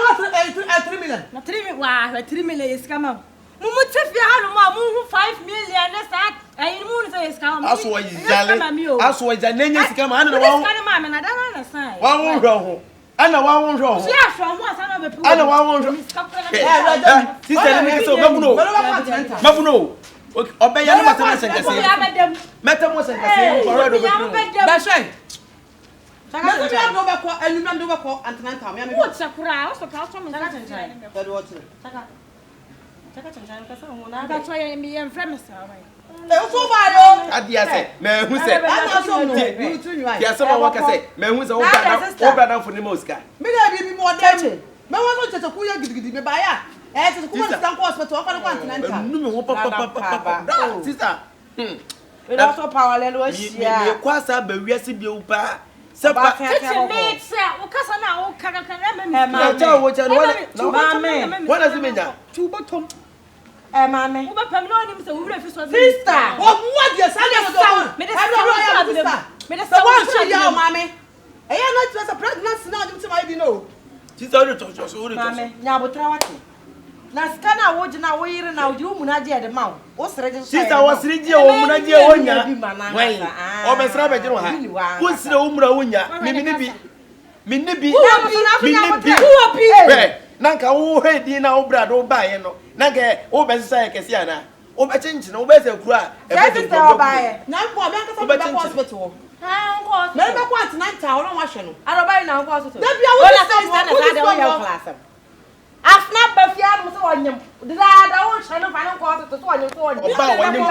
3 million. Na 3 million wa 3 million yeska ma. Mumu tefi hanu ma mu 5 million na sa ayi mu no say yeska ma. Aso wa jale nenye sika ma ana na wa. Yeska ma me na da na sa. Wa wo hwe ho. Ana wa wo hwe ho. Si ahwe mo asa na be pu. Ana wa wo hwe. Sister ni so mafuno. Mafuno. Obe ya no matana senkase. Meta mo senkase ko ro do be pu. Ba shay. Mẹ́tọ́ bí ọdún ọbẹ̀ kọ ẹnumẹ́ ọdún ọbẹ̀ kọ antinanta mi. Wọ́n ti ṣàkúrà ó sọ ká ọtọ́ mi ní Chacha Bẹ́ẹ̀ni wọ́n ti rẹ̀. Chacha nkasa ọ̀hún náà. Ká tọ́ yẹn mi yẹn fẹ́ mi sá ọ̀rọ̀ yẹn. Ẹ o tún bá a lọ. Adi ase me hu se. Ana sọ mu ní tu nyua. Ti ase ma waka se me hu se wo bra na fo ni mo sika. Mi ga bi mo dem. Me wọ́n sọ Chacha ku yẹ gidigidi mi ba ya. Chacha ku mo ti stand hospital ọkọ ní ko antinanta. Nu me wo pa. Sister. We don't so power le lo hia. Me kwasa ba wiase bi u pa. Sapa. Tete me se o kasa na o kaka na me. Ma cha wo cha no Mame. Wala si menya. Tu bottom. Mame. Wo ba pam no ni se wo wura fi so. Sister. O mu adi sa le do. Me de sister. Me de So what should you mama? E ya not just a pregnancy now dem ti ma di no. Sister no to so no to. Mame, nya botra wate. Na skana wo gina wo yire na wo di mu na je de ma wo. Wo sere je so. Sister wo sere je wo mu na je wo nya. Wai. O be sere be je no ha. Wo sere wo mu na wo nya. Me ni bi. Be. Nanka wo hedi na wo brado ba ye no. Nanka wo be sesa ye kesi ana. Wo be chinchina wo be se kura. E be se ba ye. Na mpo me nkasa be ko hospital. Ha nko. Me be ko antinanta wo na wa hwe no. Aroba na nko hospital. Da bia wo sister na sa de wo class. Afna ba fia no so wonyem. Da wo hwe no fa no nko hospital so wonyem so wonyem. Oba wonyem.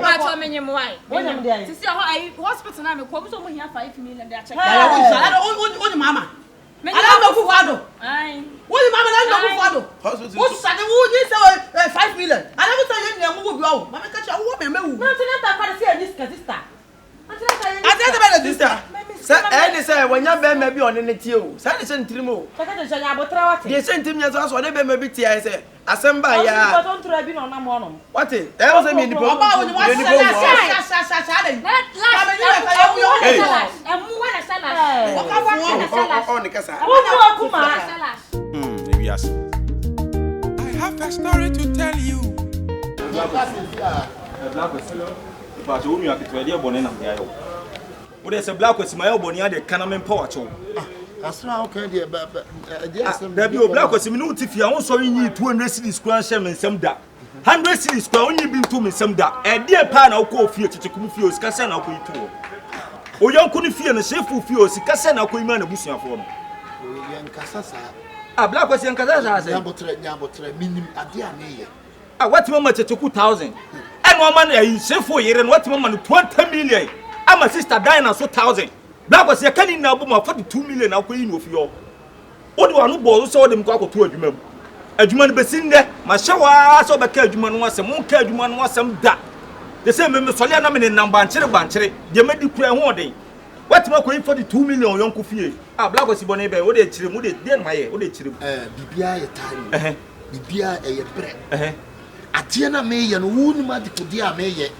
Ba to me nyem wai. Wonyem de. Sisi ho ai hospital na me ko so mo hia 5 million de a check. Da wo sha. Oni mama. Ala ba ku fado. Ai. Woni mama na ku fado. Wo sha de wo ni say 5 million. Ala mo say ye nyamu wo bi o. Mama ka cha wo me mewu. Na tinata fa de say ni sister. Sister. Sa any say wanya be ma bi one ne tie o. Sa ne se ntirim o. Chacha nya botra wate. De se ntirim nya so de be ma bi tie say asem ya. O ton tura bi na mo no. What e? E wo say me ni po. Oba wo ni wa sha de. Emu wana salad. O ka wa O ne kasa. Wo kuma. Maybe yes. I have a story to tell you. But you are to idea Bonee and Yayo. What is a black with my Bonee de Canaman power show? That's not okay, dear, but There be a black with me, if you are also in you 200 cities square and some that. 100 cities square only been to me some that. A dear pan of coffee to come feel Scassan of you. O Yonko fear and Shifo feels Scassan of Queen of Busia for me. A black was in Kazaza, Yabotre, minimum at the ane. What moment to 2,000? And one man is Shifo here and what moment 20 million. I'm a sister dying so 1,000. Black was a canning album of 42 million of Queen of your. What do I know? Boy, saw them go to a human. A human besin there, my shower saw the Kerjuman was a moon Kerjuman was some that. The same member Soliana in number and Cherry, they made the prayer one day. What more going for the 2 million Yonko fee? Ah, Black was Bonee, what they chill, what they did my what they chill. Bibia time. Bibia a bread. Atiana may and wound magic dear may.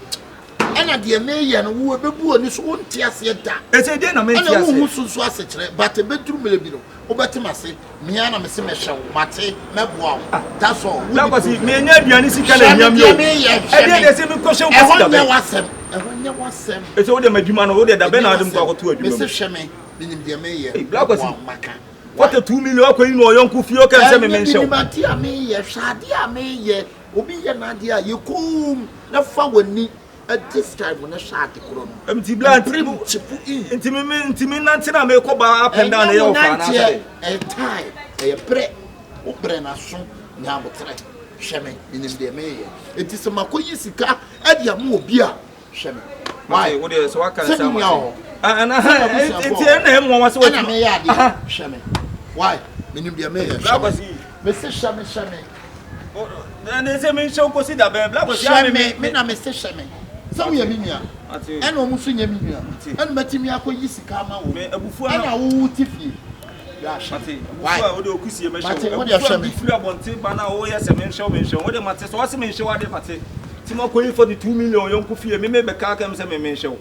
And at the may and who be born is one tears yet. It's a dinner, who soon was but a bedroom millibino. Obetimasi, Miana Messimesha, Mate, Mabwa. That's all. That was it. May never be any secret. I did the same question. I was them. It's all the Majuman over there that Ben Adam got to a Mr. Shemme, meaning the mayor. Black was what a 2 million coin or Yonko Fio can say mention. Matia may, Shadia may, Obi and Nadia, you come, not for me. At this time when I shot the crown. Empty blood, intimate, make up and down a time, a bread, Obrena soon, now but Shemme in the mayor. It is a Makoyisika at your beer. Shemme. Why would you so I can say now? And him was what I may add. Shemme. Why? Meaning the mayor. Mr. Shemme. And they say, me show consider Black was Shemme, Mr. Shemme. Some year, ɛna ɔmo so nyɛ mi nua ɛna mɛtumi akɔ yi sika ama wo ɛna wo ti fie mate wa o de okusie me hyew o de ahwe me firi abonte ba na o yɛ sɛ me hyew o de mate so wase me hyew ade mate ti ma koyi for the 2 million Yonko fie me be ka kam sɛ me hyew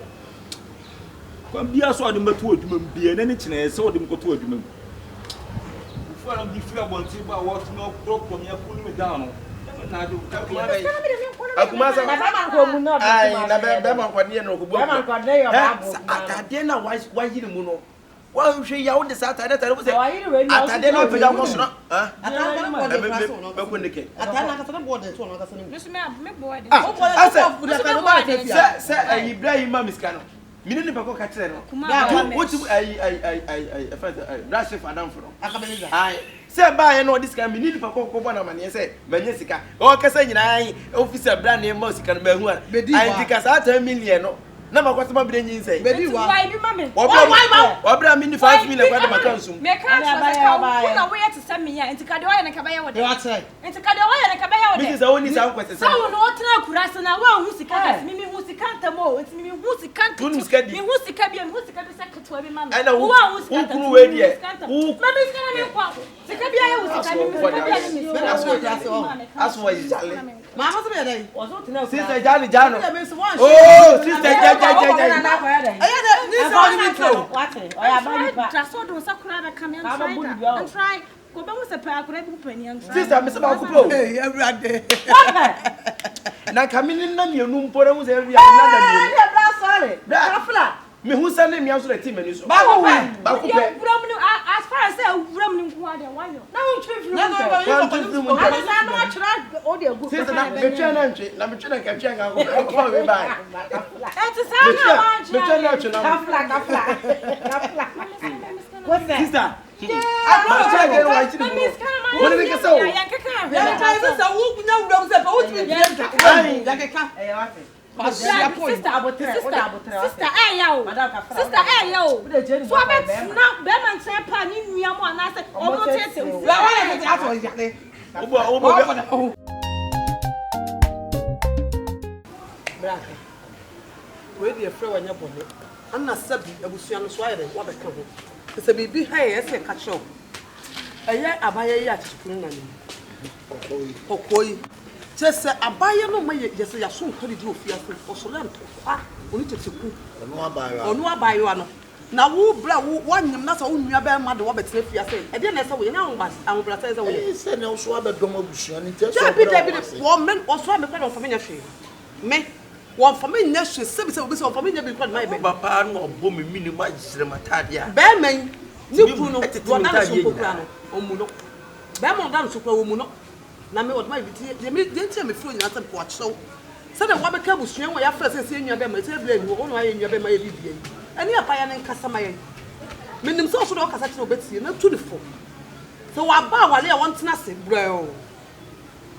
kwa bia so ade matu adwuma bia na ne kyina sɛ o de mkoto adwuma ufu na di firi abonte ba wo ti no pro me akunu me down no na de akuma sa baba ko mu no ai na be ma kwade no ko bo baba ko de yo babo atade na wa yiri mu no wa hwe ya wo de sa atade tare bo se ayiri we ni atade na pe ja ko so atade na bode class no be ko ndeke atade na kasa bode so no kasa ni Miss me bode o bode ka no ba te fia se Ibrahim ma miska no mini ni bako ka kire no wuti ai brush for adam for Akabenezer ai se ba ye no this kind mini ni bako ko bona mane se manye sika o kasa nyina ai officer brand name ma sika no ba hu ai dikasa 10 million no na makwatama bire nyin sei baby wa why be mama obra mini 5 million kwa ma kan sum me ka twa na we yet send me ya enti ka de oye na ka ba ye wode enti ka de oye na ka ba ye wode this is only some question so no tena kurase na wa hu sika ka mi hu sika ntamo enti mi hu sika tu sika di mi hu sika bi mi hu sika bi seketwa bi mama ana hu hu sika kunu we die mama sika na mi kwa sika bi aye hu sika mi sika bi aye mi aso wa jale mama so be dey o so tena sister jani jano oh sister ni so ni mitro wate o ya ba ni pa traso do sakura be kam and try ko be mu se pa akura bi pani and try sister me se ba ku po eh everyday na kamini na mienu mpora mu se every na da mienu ya bra sorry kafla me hu sa na mi aso da team ani so ba ko as far as wuram ni nko ade wayo na un twi no no ana sa no achira o de gu sister na me twa na ntwe na me twa na ka twa nga ko we ba et sa na me twa na twa na kafla what's that sister I'm trying to get what did you say? ya try say wo kunya wuram say ba wo timi bi ya keka eh wate sister eh ya o sister eh ya o so abet na be man say pa ni nua mo na say o go tete la wa ya kete ato ya de Obo braka we dey frɛ wanya bɔne anna sabi abusua no so ayɛ wa bɛka ho sɛ bibi ha yɛ sɛ ka kyerɛw ɛyɛ abayɛ yi akyekunu na ne kokoi kyɛ sɛ abayɛ no ma yɛ sɛ yaso nkɔre di ofia so ɔsɔre ntɔkwa oni teteku ɔno abayɛ no na wo bra wo wanyem na sɛ wo nua bɛ ma de wo bɛtena fia sɛ ɛde na sɛ wo yɛ na ahobra sɛ wo yɛ sɛ ne so abɛdɔm abusua ne ntɛ dabi wo men ɔso me kwa na ɔfa me nya hwee me won for me nya hwee sɛ bi sɛ obi sɛ won for me nya bi kwa na mai bɛ papa no obo me mini ma gisere matade a bɛ men ni ku no wo na so kokura no omu no bɛ mo da no so kokura omu no na me wo ma bi tie me tie me firo nyina sɛ ko akyerɛw sɛ de wo bɛka busua wo ya frɛ sɛ sɛ nua bɛ ma sɛ bla ni wo no ayɛ nua bɛ ma yɛ bibia ɛne apaya ne nkasa ma yɛ menim sɛ so de ɔkasa kyerɛ obetie na tu ne fo sɛ waba wale a wɔntena se brɛo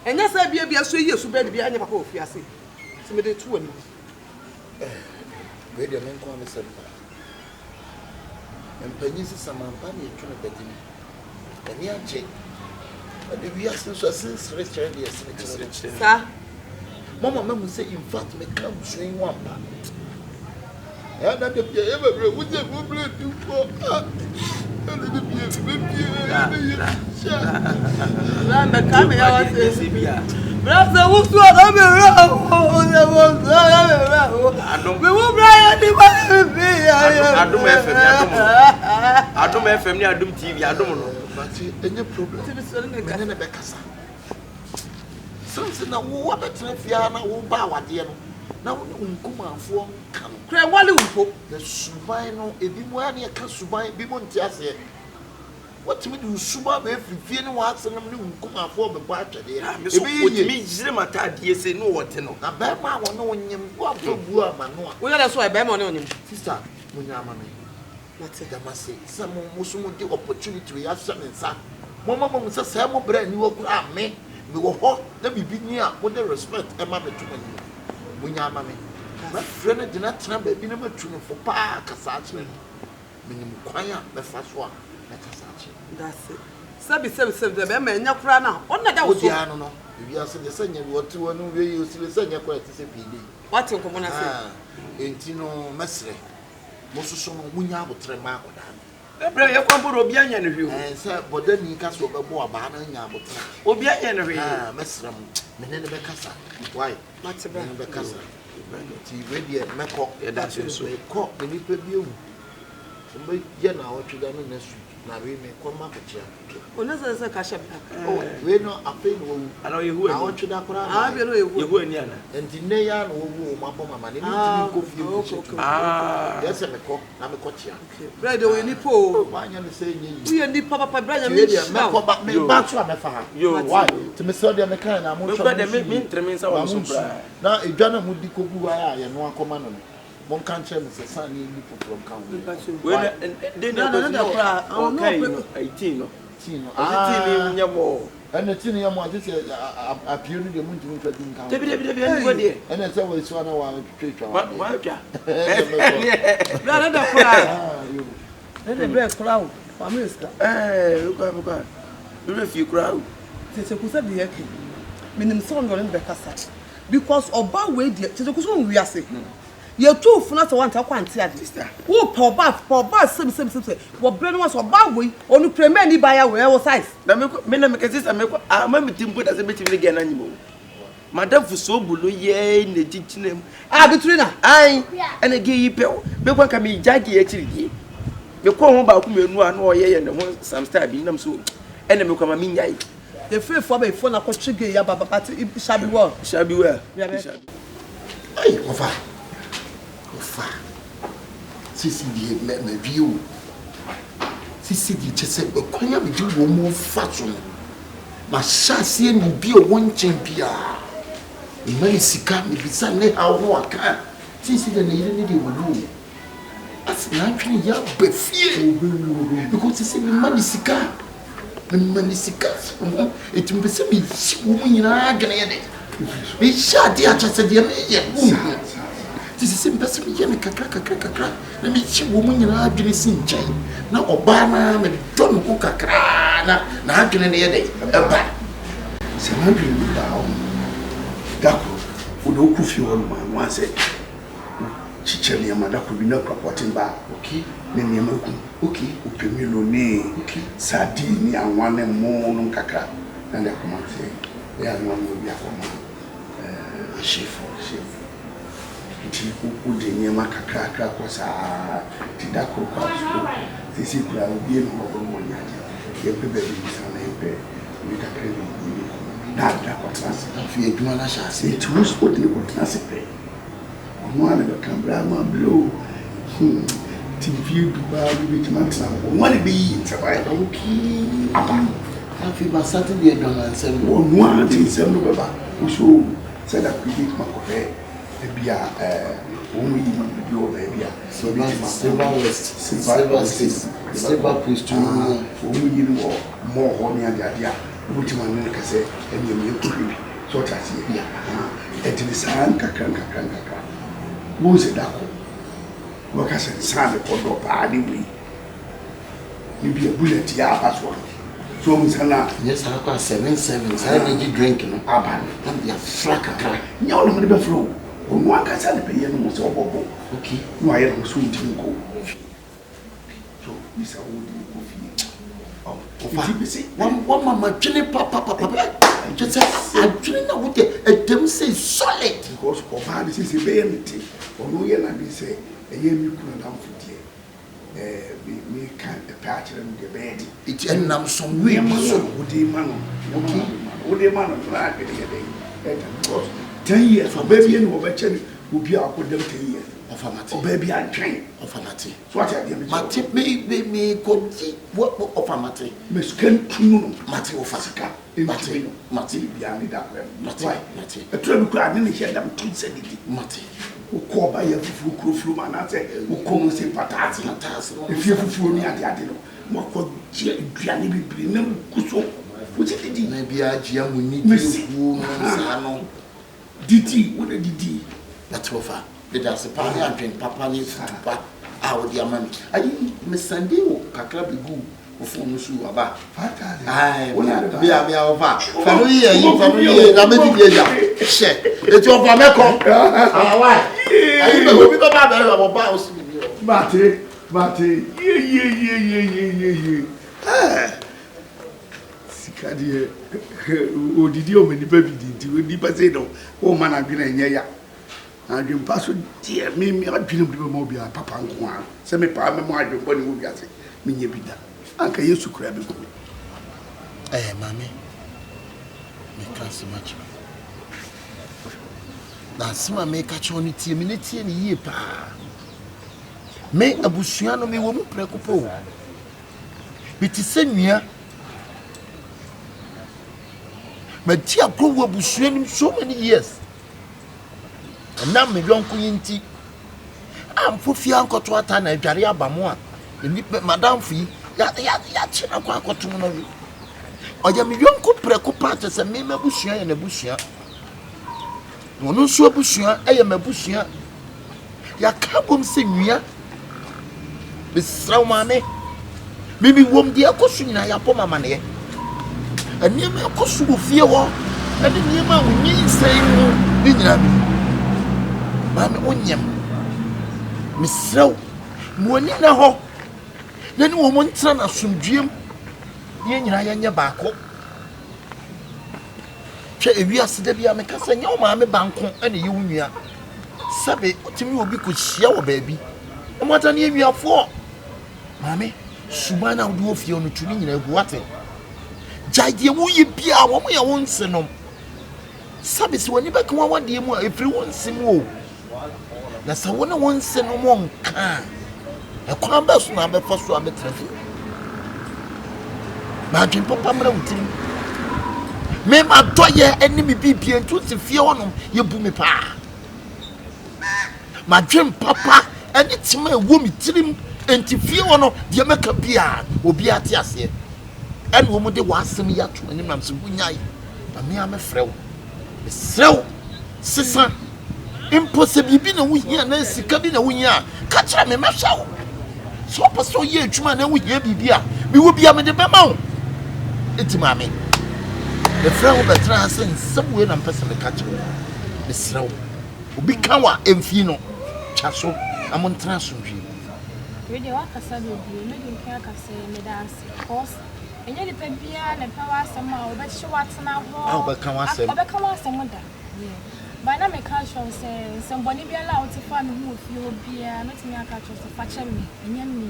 ɛnyɛ sɛ bia so yi so bɛ de bia anya papa ofia se sɛ me de tu ani we de men ko am sɛ mpanyi sisa mampa ne tu ne badini ɛne agye de wi asen so asen sere de sere sa mama mamu sɛ in fact me ka busua yi wampa ya na de bia ye bebre wo je wo ble tu ko ele de bia na me ka me ya wa se brasa wo su ada me ra o ne wo sa me ra o me wo bra ya ni ba bi ya adum FM ni adum TV adum no but any problem me ne be kasa since na wo abetre fia na wo ba awade no na wo nkumanfo kan kre wale wo the suban no ebi mo ya ne ka suban bi mo ntiase what me do suba be fifie ne wa asenam ne nkumanfo be bo atwede ebi mi gisere matade se no wote no na be ma wo no nyem wo abu ama no a wo ya so e be ma ne onyem sister mo nya ama me wate da mase some musumu di opportunity we asa me nsa mo mama mo se se mo bra ni wo kura me wo ho na bibi ni a wo de respect e ma me to mani mo nya ama me na frɛ no dina tena ba bi na matu no fo pa kasa akye me nim kwan a me fa so a na kasa akye that's it Sabi the be me nya kura na. On na da wo so. Odiano no. Bibi ase de sanya wote wonu we yi osile sanya kwa te se PD. What in common say? Enti no mesre. Mososo no munya abotre ma akoda. Ebra ye kwamboro obi anya ne hwe. Se boda ni ka so bebo aba na nya abotre. Obi anya ne hwe. Mesre mo. Me ne be kasa. Why? Matibra. Me be kasa. Ti we de meko. Ye da so. Ko me ni pe bi ewu. Mbe ye na otweda no na su. Na we me ko ma kotia. Ona se ka shebla. Oh, we no ape no wu. Ana ye hu. Na otweda kora. Be no Ye hu ani ana. Enti ne ya no wu ma bo mama ne ni ko fie. Yes me ko na me kotia. Brother we ni po. Wa nya ne se nyi. We ni papa brother Me me ko ba me ba so amefa ha. Why? To me so de me kan na mo Me so. brother me ntreme nsa wo so bra. Na edwa na mo di kogu wa ya ye no akoma no. Mon kan che me se san ni from kan. We na no kura. Okay, 18 no. Tino. Tino nya bo. And tino ya mo ati appear ni de mo ntimi twa din kan. Debi ani go de. And say we so na wa twetwa. Wa twa. Brother da kura. Ne de bre kura o. Family ska. Luka. We fi kura o. Tete kusa de yake. Minim son do ne be kasa. Because oba we de tete kusa on wi ase. Ye two funa to want akwanti ade. Wo po ba sem wo bre no so ba we onu premier ni ba ya we wo size. Na me na me kesi me ko ama me timpo da se me timle ge na nyimo. Madam fu so bulu ye na tichinem. Bituri na. Ai ene ge yi pe. Be kwa ka me jage ye chirigi. Me ko ho ba ku menu a na oye ne ho some star bi nam so ene me kwa ma minyai. The free for be phone akotwege ya baba party shabi well. Ai ofa. Sisi di me view. Sisi di chese kwanya me di wo mo fa so no. Ma shase ni bi o won champia. E mai sika me bisa ne ha ho aka. Sisi de ne yire ne di wolu. As na twini ya be fie. Because sisi me ma di sika. Me ma di sika. Etim be se me si wo nyina gane ye de. Me sha di a chese di me ye. This is best me yen kakra na me chi wo mu nyina adwene si nkyɛn na oba na me don ko kakra na adwene ne ye de eba se ma dwene mi da o dako wo do ku fi wo ma no ase chiche ne ma dako bi na property ba okay ne ne ma ku okay o pemilo ne okay sadi ni anwane mo no kakra na le ko ma se ya no mo bi akoma Shifo ti ku de nyema kakra ko sa ti da ko kwa so sisi kura obi no mo nyaje ye pe be bi sa na ye pe mi ta pre ni da ko trans fi eduma na sha se ti wo sport ni ko trans pe mo ana be kambra ma blow ti fi duba bi ti man tra mo ani bi ta ba o ki apa afi ba Saturday don na nsem wo mo ana ti nsem no baba o so se da ku bi ma ko be bia omu yi ma bi o bia so bi silver west silver post omu yi no mo ho ni ade ade a o ti ma ne kase eni mi ko bi so ta si bia e ti ni san kakra wo se da ko wo ka se san ko do pa ni wi ni bi bullet ya pa so mu sana yes ha kwa 77 sa energy drink no aba na bia fra kakra nya o no me be flow o aka sa le peye no so bobo okay no aye no so ntim ko so bisa wo di ko fi o fi se one mama twene papa just say adwene na wo de edem say solid because ko ba bi se be yemti o no ye na bi se eye mi ku na dam fudie me kan the patch and the bed it enam some way so wo de ma no okay wo de ma no na ke de because 10 years for baby and over chen will be our good 10 years of amati baby and train of amati so what are you mati me konti what of amati me scan tunu mati of asika mati bia me da mati e tro bi kra ne hear them tun said it mati o ko ba ya fufu krofuru ma na say o ko mo se patati e fie fufu ni ade no mo ko je aduane bibiri na kuso wo ti di na bia gia mu ni wu no sa no Didi, what did Didi? That's offer. That's a party and papa needs to pack out the amount. I Miss Sandy, Kakra be good. Ofu musu aba. Ai, me ova. Fanu ye, na me di ya. She. Eti ofa me ko. Ah, why? Ayi me obi baba be baba o si bi. Mate. Ye. Sikadie. Odidi o me ni baby di. Odi pa say no. O man adwena enye ya. Adwem pa so die me adwene bi mo bia papa nko a. Se me pa me mo adwem bo ni wo biase. Me nye bida. Anka Yesu kura be ko. Mami. Me can so much. Na sima me ka cho ni tie me ne tie ni yie pa. Me abusua no me wo mu prekopo. Me ti senua. Me ti akro wo abusua ni so many years. Na me Yonko yinti. Am fofia ankoto ata na adware abamo a. Ni madam fi ya china kwa akoto no wi. Oya me Yonko prekopa te se me mabusua ya na busua. Wono so abusua eye mabusua. Ya kabom se nwia. Bisraw mame. Bibi wom de akosu nyina ya poma mane. Ani me akosu ofie ho. Ade ni ma wonyi nsai mu ni nyina bi. Mame onyem. Misraw muani na ho. Na ni wo mo ntra na somdwem. Ye nyina ya nya baako. Hwe ewi asede bia me kasa nya o mame banko ane ye wunua. Sabe otimi obi ko hia wo baabi. Omata ne ewiafo. Mame, subana wo do fie onu tuni nyina egu ate. Jaide wo ye bia wo mo ya won senom. Sabe se woni beka wa wade mu a efri won sim o. Na sa wona won senom won ka. E kwa ba so na be fa so abetrafi. Ma dwen papa mra wutim. Me ma doye enimi bibia ntu se fie wonom ye bu me pa. Ma dwen papa eni tima ewo mi tirim enti fie wono de meka bia obi ate ase en wo mu de wasem ya to enim nam se bunyai na me amefrew me sew sisa impossible bi na wo hia na sika bi na wo hia ka kira me mehwa so paso ye adwuma na wo hia bibia me wo bia me de bema wo enti mame the frew betra sen sabwe na mpese me ka kira me sew obi kan wa emfi no chaso amontra sonhwe really wakasa do bi me din kan akasa me dance cause enye de pebia na pawa asema obehye watena ho obeka wasem da ba na me kan show say somebody bia la otifa me hu ofie obia metimi aka cho so fa che me enye me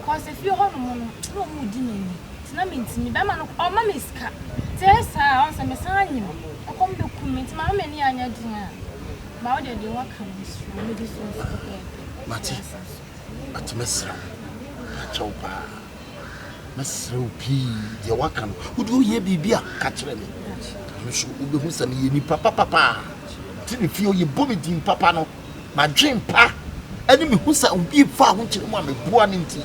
cause if you ho no no mu di nani tina me ntimi ba ma no o ma me ska tesa on say me san anyim o kom be kumenti ma me ni anya din a ba o de waka me di so mati ati mesra achaupa mesra upi de waka no udu ye bibia ka kire me nso ubehu sami ye ni papa tini fio ye bomi din papa no ma dwen pa ani me hu sa ubi fa ho kire mu a me boa ne nti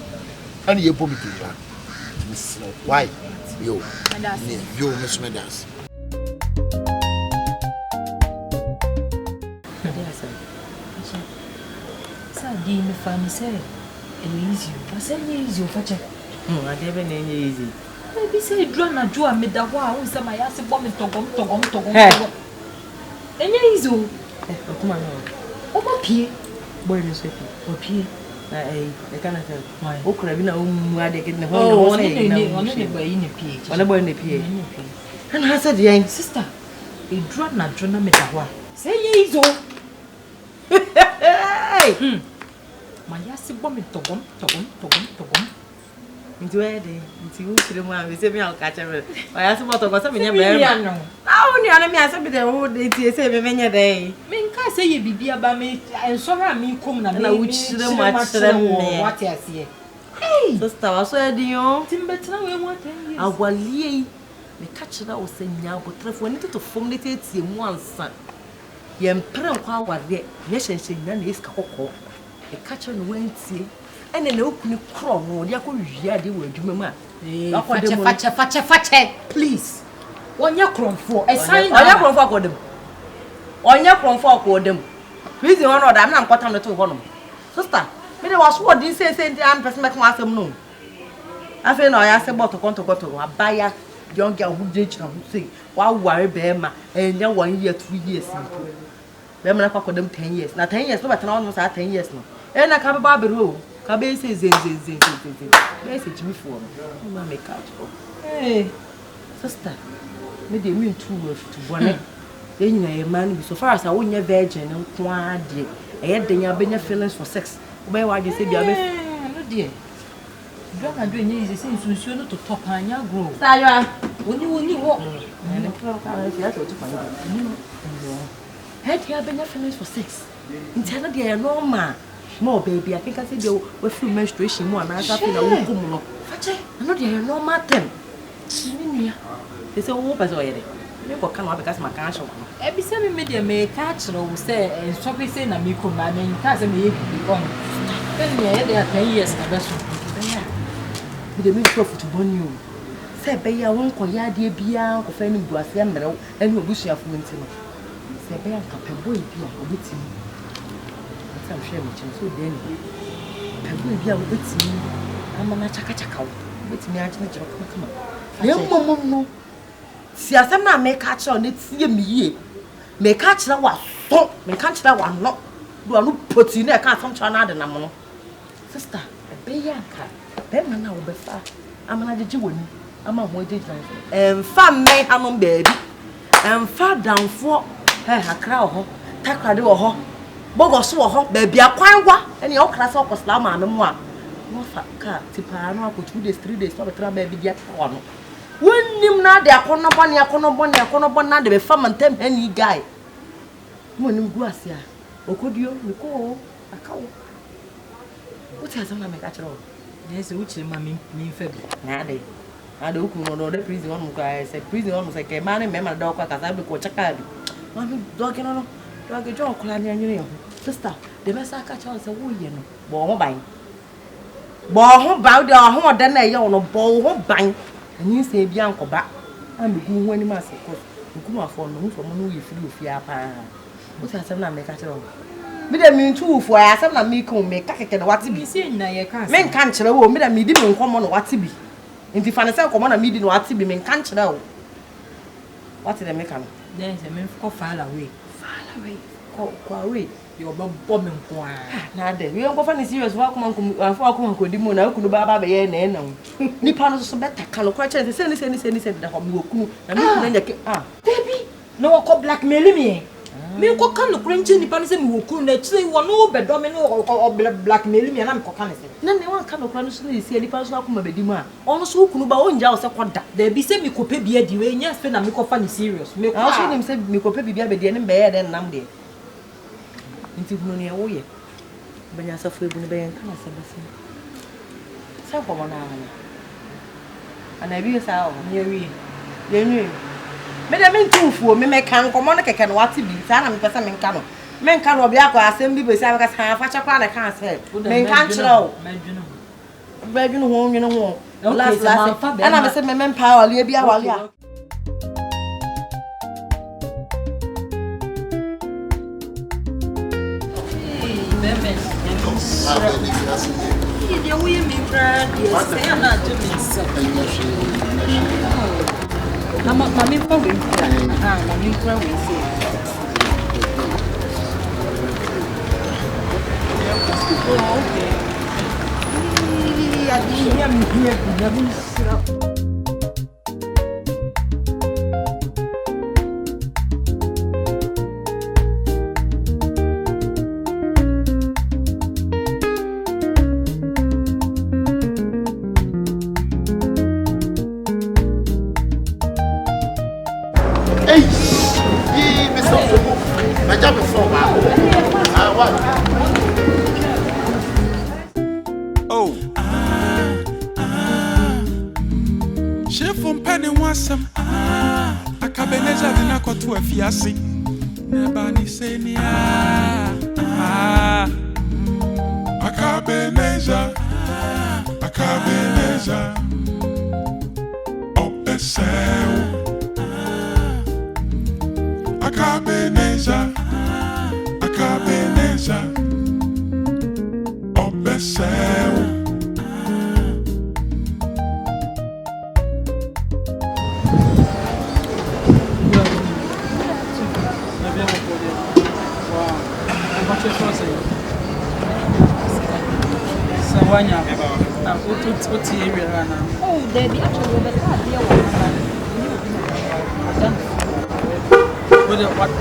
ani ye bomi din pa mesra why yo mesmedas di me fami say easy o say easy o fache ade be na easy maybe say draw na draw me da ho a won say my yase bom togom enye easy o okuma no o ma pie boy no say o pie na e kana say why o kura bi na o mu ade ke na ho no ne boy ni pie ona boy ne pie and ha said yen sister e draw na me da ho a say easy o hey my yasi bom togom nti we dey nti wo kire mu a we say me a ka chere my yasi moto go say me nya be ah oni ana me asa be dey wo dey tie say me menye dey me nka say ye bibia ba me enso ha me kom na me wo kire mu a chere me what ase hey sister wa so edi yo timbetra we mu aten agwalie me ka chere wo say nya bo trefo ni to fom ne tie mu ansa ye mpre kwa awade ye hyenhye nya na eska kokko e ka chere no wantie ene na okuni kro no de akọwia de wo adwuma mu a fache please wonya kromfo e sign na onya kromfo akodem reason one order am na nkotam no to ho no sister me de was what din say ndi am person make asem no I feel no, I say about to buy a young girl who did who say, why worry Bema and you 1 year, 2 years. Bema for them 10 years. Now 10 years, but almost 10 years now. And I come about the rule. Kabe says, message me for me. Make out. Hey, sister, maybe mean 2 words to 1. Then you are a man so far as I won't your virgin and quadri. I had the feelings for sex. Where why you say you are no dear. Drug and doing easy since you to top and your grow. Sarah, when you walk, and that's what you find. Had you been your feelings for sex? Instead of the normal. More baby, I think I said you were through menstruation more, and I got in a woman. I know they are normal thing. They say, oh, as already. You will come up because my cash. Every 7 million may catch or say, and stop it saying, I'm equal, my name, cousin, me, gone. Then they are 10 years, and that's what they make profit to Bonee. Say, Bay, I won't call ya dear Bia, or Fanny Guasiamero, and you wish you have winter. Say, Bay, I'm a boy, Bia, or with me. I'm sure so then. I will be able to see. I'm a chaka with me. I come on. Young woman, no. See, as I'm not make catch on it, see me. May catch that one, stop, may catch that one, not. Do I look put in there? Can't some China than I'm sister, a bayanka. That man will be far. I'm another Jew. I'm a waiting. And fun may have on baby. And far down for her crowd, Takra do her. Bogo so ho baby akwanwa ene o kra so kwasla ma me mo a no fa ka tipa no akọ 2 days 3 days so betra baby dia ko no wonnim na de akono na de be fa mantem any guy wonnim gu ase a okodio ni ko akawo what has on make achro yes uchi ma me fa bi na de oku no de prison on mu ka say prison on mu say ke ma ne me ma do kwa kasa be ko chaka bi ma bi do ke no Dog John Clan, sister, the best I catch on the wood, Bo bang. Bo bow down, more than a yawn or bow bang. And you say, Bianco back. I'm going when you must have come off for no from who you flew fear. What has some make at all? Me dem mean too for I some na me come make kake na what be say na ye kan men kan kire wo me dem me di me nkomo no what be nti fa ne say nkomo na me di no what be men kan kire wo what dem make am then say men go far away go away you go bomb nko a na de we go fa ne serious wa kuma ko di mu na kunu ba be ye na na nipa no so beta kan ko kire say ni da ho me okunu na me na nyake baby no ko blackmail me me ko kan no krenche nipa no se me woku na chire wo no be do me no blackmail me na me ko kan se na ne wan kan no kran so na isi nipa so akoma be di mu a ono so kunu ba onja wo se koda da bi se me ko pe bia di we nya se na me ko fa ni serious me ko so nim se me ko pe bia be di ne be ye den nam de nti kunu ne wo ye banya safo ebu ne be yan kan se be se sa ko mo na ana bi sa o ne wi ye nwi me dem ntufuo me kan komo no keke no wate bi sa na me pesa me nka no me nka no bia kwa asem bi be sa ka sa fa chakwa na kan se me nka nchiro medwunu ho nwene ho last ana me se me mpa wale bia wale a Dia we me brad yes say na do me so na mami pa we mami pa we say okay ya di ya me here na bi sira Shifo penny wasam Akabenezer dina kwa tu afiasi Nebani seni Akabenezer Opeseu Akabenezer Opeseu wanya. What area now? Oh, Debbie, actually, the car there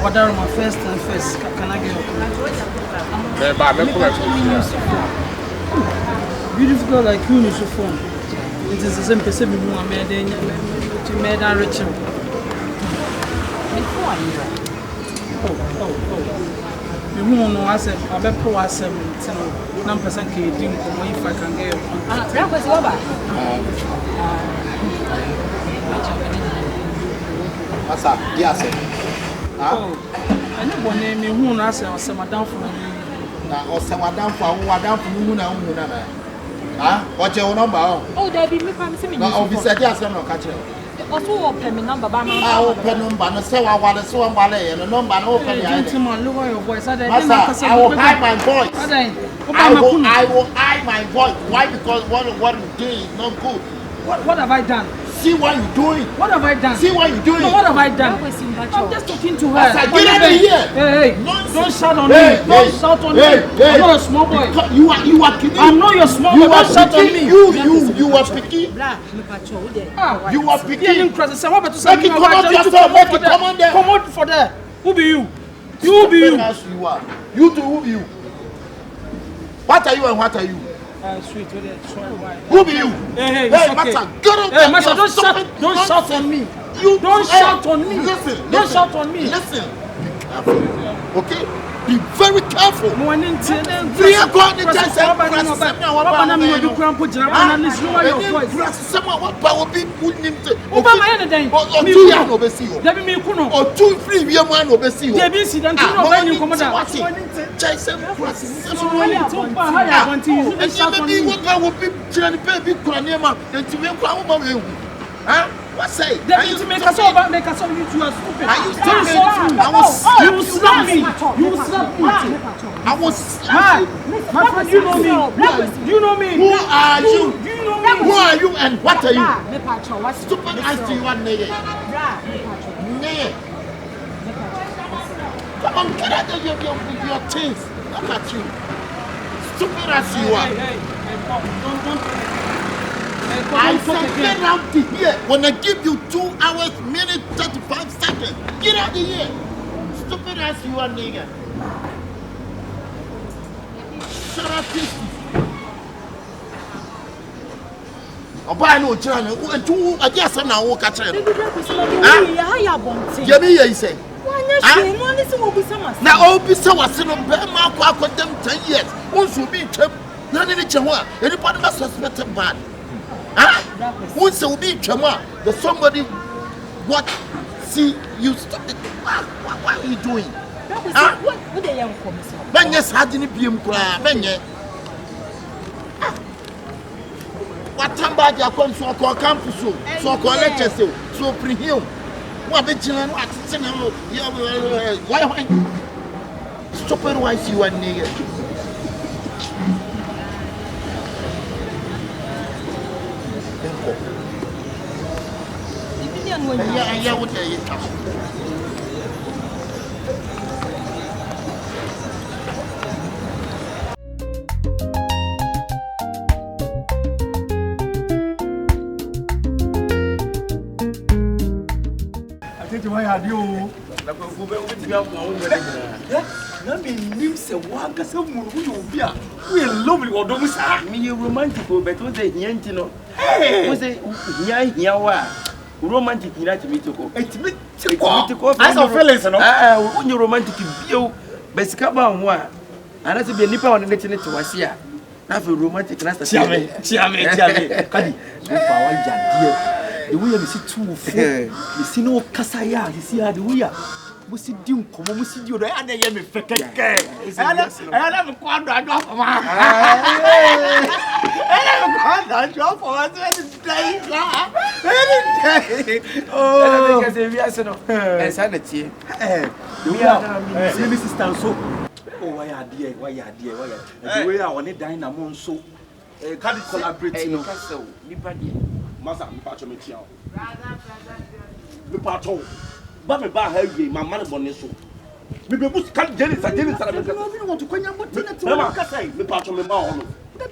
What are my first and first? Can I get beautiful girl like you, so phone. It is the same person who made and rich. You won't know as I bet for us 7%. If I can get that was over. What's up? Yes. I know one name who knows I was down for me. Now, or someone down for who now. What's your number? Oh, Debbie, me come see me. No, we said yes, I'm not catching. Also, open my number by my open number, no say I want to so ballet and a number open. Gentleman, lower your voice. I will hide my voice. I will hide my voice. Why? Because what you doing is not good. What have I done? See what you're doing. What have I done? See what you're doing. No, what have I done? I'm just talking to her. Get out of here. Hey, don't shout on me. Don't shout on me. I'm not a small boy. You are kidding. I'm not your small boy. Don't shout on me. You are picky. You are picky. Make it come on there. Come on for there. Who be you? You be you. You are. You too. Who be you? What are you and what are you? Sweet, who be you? Hey, Master, get up. Hey, Master, don't shout on me. You don't shout on me. Listen, don't shout on me. Listen, be careful. Okay, be very careful. Lower your voice. What say? You make us all make us all you two are stupid. Are you stupid? You slap me. You slap me. I was my friend, you know me. You know me. Who are you? You know me. Who are you and what are you? Stupid as to you are nigga. Come on, get out of your things. Look at you. Stupid as you are. Don't. I said get out of here. When I give you 2 hours, minutes, 35 seconds, get out of here. Stupid as you are, nigga. Shut up, this. Oba no chira no ntu ade asem na wo ka kire no. Ya me ye say. Na obi se wase no be ma akodem 10 years. Wonso bi twam. Na ne che ho a anybody must suspect bad. Once will be trauma, the somebody what see you stop it. What are you doing? What the young comes up? Ben yes, had any PM cry, Ben ye. What time bad you come so called campus so called lectures so pre him. What be chilling what why stupid why see one nigga. Yeah, what are you talking? I think why are you? Na me nim se wa ka se mu hu obi a we lovely odom sa me romantic but what the hianti no we say hia wa romantic ina to meet ko etimi tiko I saw feelings no when romantic bio besika ba ho a ana se be nipa won ne tene to wase a na fe romantic na sta chiame kadi so fa wa jade the way you see two fo you see no kasa ya you see the way musi di nkomo musi di odo ya na ye me fekeke ana me kwa do ajo afoma ana me kwa do ajo afoma so any day oh because we are no esa na tie we are see this stand so oh why are there the way I want die na mo nso can collaborate no kasa nipa die masa me pacho me tia me pacho ba me ba ha wie ma man bone so me be bus kan jeli sa me ka no want to kwanya moti na ti ka sai me pacho me ba ho no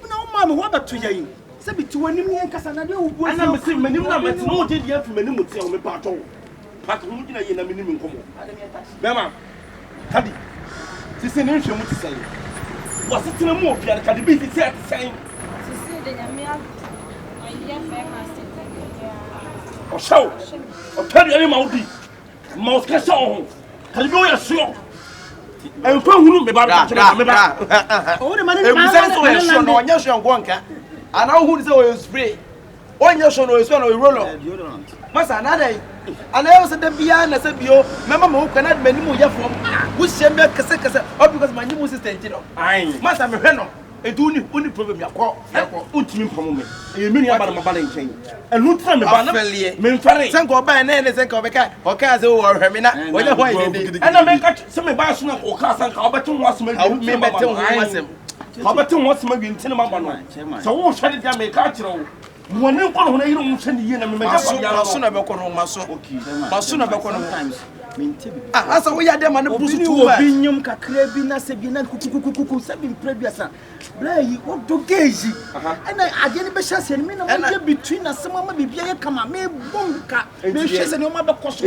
na mama wo ba to yayin se bi to anim yen kasa na de wo bu ana me se manim na meti no de de afi manim ti o me pa to pak mu gina yin na manim nkomo bema kadi sisi ne nhwemu ti sai wasi tena mu ofia kadi bi ti sai sisi de nyame ayi afa ma se o show o tell any maudi mo ska show kadi bi o ya sure en fa hunu me ba me ba o de mane e se so e sure no onya sure ngonka ana hunu se o spray onya sure no e sure no e roll on masa na dai ana yo se da biya na se biyo mama mo kana de mani mo ya fo wo hye me kese all because my new assistant no masa me hwe no edu ni oni problem yakọ untimi mpom me e me nua ba na ba na nchen enu tra me ba na me mfare senko oba na ne senko obeka oka ze wo hwe me na wonya ho ide ana me ka se me ba so na oka sanka obeto ho asema me bete ho asem obeto ho asema bi ntine ma ba no so wo hwe de me ka kire wo woni ko no na yiro wo hwe ni ye na me ma maso na be ko no maso na be ko no asa wo ya de ma ne busu tu ba obi nyum kakra bi na se bi na kukukukuku se bi previous bra yi wo do geji ana ade ne be hyase ne me na mo between na sama ma bibia ye kama me bonka me hyase ne o ma be koso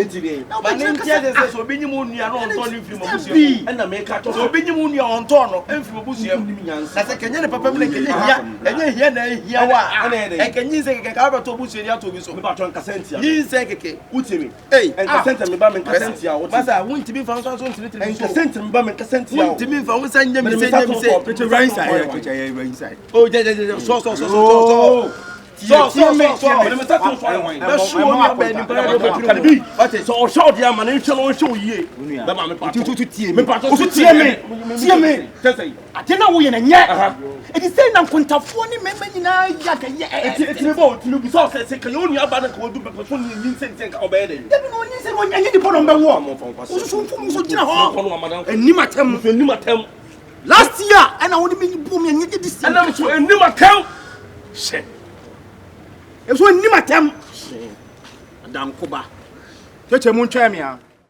ba ne ntia de se so obi nyum nua no onto ne firi mo busu ana me ka to so obi nyum nua onto no enfiri mo busu na se kenye ne papa mi kenye hia enye hia na hia wa e kenye se keke ka ba to busu ya to bi so me ba to nkasentia yin se keke utimi nkasentia me ba me nkasentia masa wuntimi fa so ntimi nkasentia me ba me nkasentia wuntimi fa wo sanye me se right side right side oh so so show dia man en show show yie ba ma me pa tu tie me pa tu tie me say atena wo ye na nye e di say na kontafo ni mema nyina ya ka ye e me bo tinu bi so say kan yo ni aba na ka wo du be so ni yin say ka oba ye de de no ni say wo nya ni pono be wo so fu so gina ho eni matem last year and I want to be boom and you this and I'm so a new account shit it was a new attempt Madam Kuba. Touch a moon,